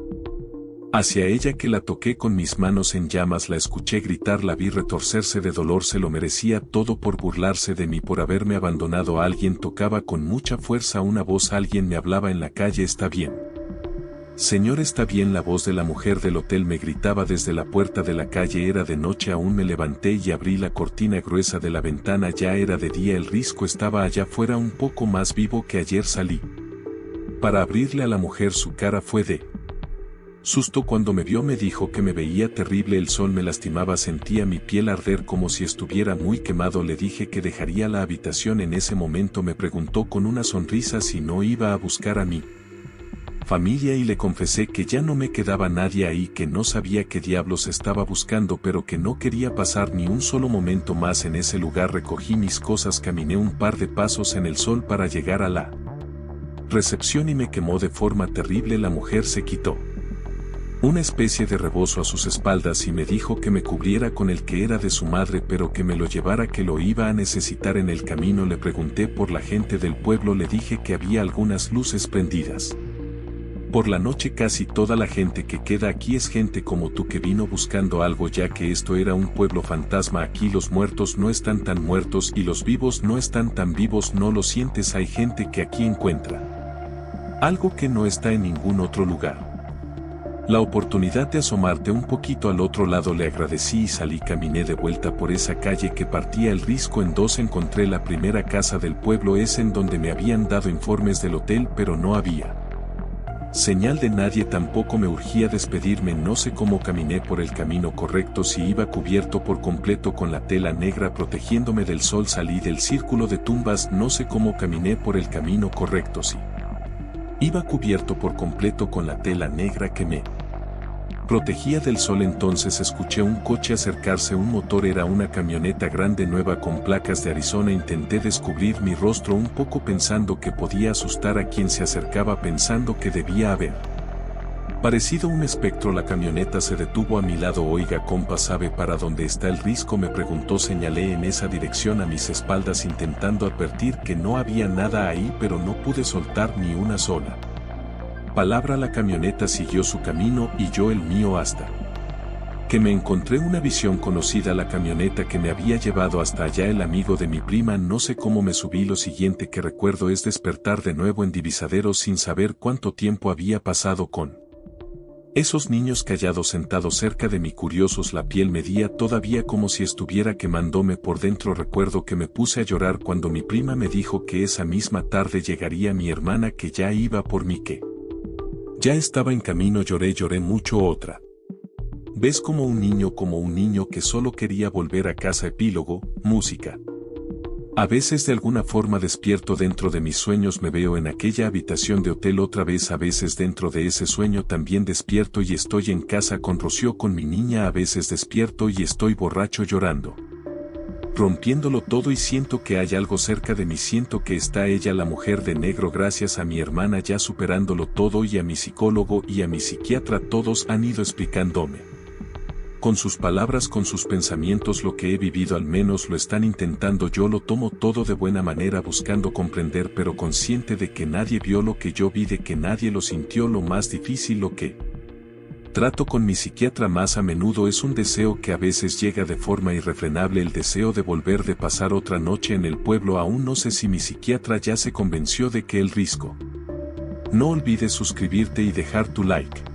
hacia ella, que la toqué con mis manos en llamas, la escuché gritar, la vi retorcerse de dolor. Se lo merecía todo por burlarse de mí, por haberme abandonado. Alguien tocaba con mucha fuerza una voz, alguien me hablaba en la calle. Está bien, señor, está bien. La voz de la mujer del hotel me gritaba desde la puerta de la calle. Era de noche aún. Me levanté y abrí la cortina gruesa de la ventana. Ya era de día, el risco estaba allá fuera, un poco más vivo que ayer. Salí para abrirle a la mujer. Su cara fue de susto cuando me vio, me dijo que me veía terrible. El sol me lastimaba, sentía mi piel arder como si estuviera muy quemado. Le dije que dejaría la habitación en ese momento. Me preguntó con una sonrisa si no iba a buscar a mi familia y le confesé que ya no me quedaba nadie ahí, que no sabía qué diablos estaba buscando, pero que no quería pasar ni un solo momento más en ese lugar. Recogí mis cosas, caminé un par de pasos en el sol para llegar a la recepción y me quemó de forma terrible. La mujer se quitó una especie de rebozo a sus espaldas y me dijo que me cubriera con el que era de su madre, pero que me lo llevara, que lo iba a necesitar en el camino. Le pregunté por la gente del pueblo, le dije que había algunas luces prendidas por la noche. Casi toda la gente que queda aquí es gente como tú que vino buscando algo, ya que esto era un pueblo fantasma. Aquí los muertos no están tan muertos y los vivos no están tan vivos. ¿No lo sientes? Hay gente que aquí encuentra algo que no está en ningún otro lugar. La oportunidad de asomarte un poquito al otro lado. Le agradecí y salí. Caminé de vuelta por esa calle que partía el risco en dos. Encontré la primera casa del pueblo, es en donde me habían dado informes del hotel, pero no había señal de nadie. Tampoco me urgía despedirme. No sé cómo caminé por el camino correcto, si iba cubierto por completo con la tela negra protegiéndome del sol. Salí del círculo de tumbas. No sé cómo caminé por el camino correcto, si iba cubierto por completo con la tela negra que me protegía del sol. Entonces escuché un coche acercarse, un motor, era una camioneta grande nueva con placas de Arizona. Intenté descubrir mi rostro un poco pensando que podía asustar a quien se acercaba, pensando que debía haber parecido un espectro. La camioneta se detuvo a mi lado. Oiga, compa, ¿sabe para dónde está el risco?, me preguntó. Señalé en esa dirección a mis espaldas intentando advertir que no había nada ahí, pero no pude soltar ni una sola palabra. La camioneta siguió su camino y yo el mío, hasta que me encontré una visión conocida, la camioneta que me había llevado hasta allá, el amigo de mi prima. No sé cómo me subí. Lo siguiente que recuerdo es despertar de nuevo en Divisadero sin saber cuánto tiempo había pasado con esos niños callados sentados cerca de mí, curiosos. La piel me día todavía como si estuviera quemándome por dentro. Recuerdo que me puse a llorar cuando mi prima me dijo que esa misma tarde llegaría mi hermana, que ya iba por mí, que ya estaba en camino. Lloré mucho. Otra vez como un niño que solo quería volver a casa. Epílogo, música. A veces de alguna forma despierto dentro de mis sueños, me veo en aquella habitación de hotel otra vez, a veces dentro de ese sueño también despierto y estoy en casa con Rocío, con mi niña, a veces despierto y estoy borracho llorando, rompiéndolo todo, y siento que hay algo cerca de mí, siento que está ella, la mujer de negro, gracias a mi hermana ya superándolo todo, y a mi psicólogo y a mi psiquiatra, todos han ido explicándome con sus palabras, con sus pensamientos, lo que he vivido, al menos lo están intentando. Yo lo tomo todo de buena manera, buscando comprender, pero consciente de que nadie vio lo que yo vi, de que nadie lo sintió. Lo más difícil, lo que trato con mi psiquiatra más a menudo, es un deseo que a veces llega de forma irrefrenable, el deseo de volver, de pasar otra noche en el pueblo. Aún no sé si mi psiquiatra ya se convenció de que el riesgo. No olvides suscribirte y dejar tu like.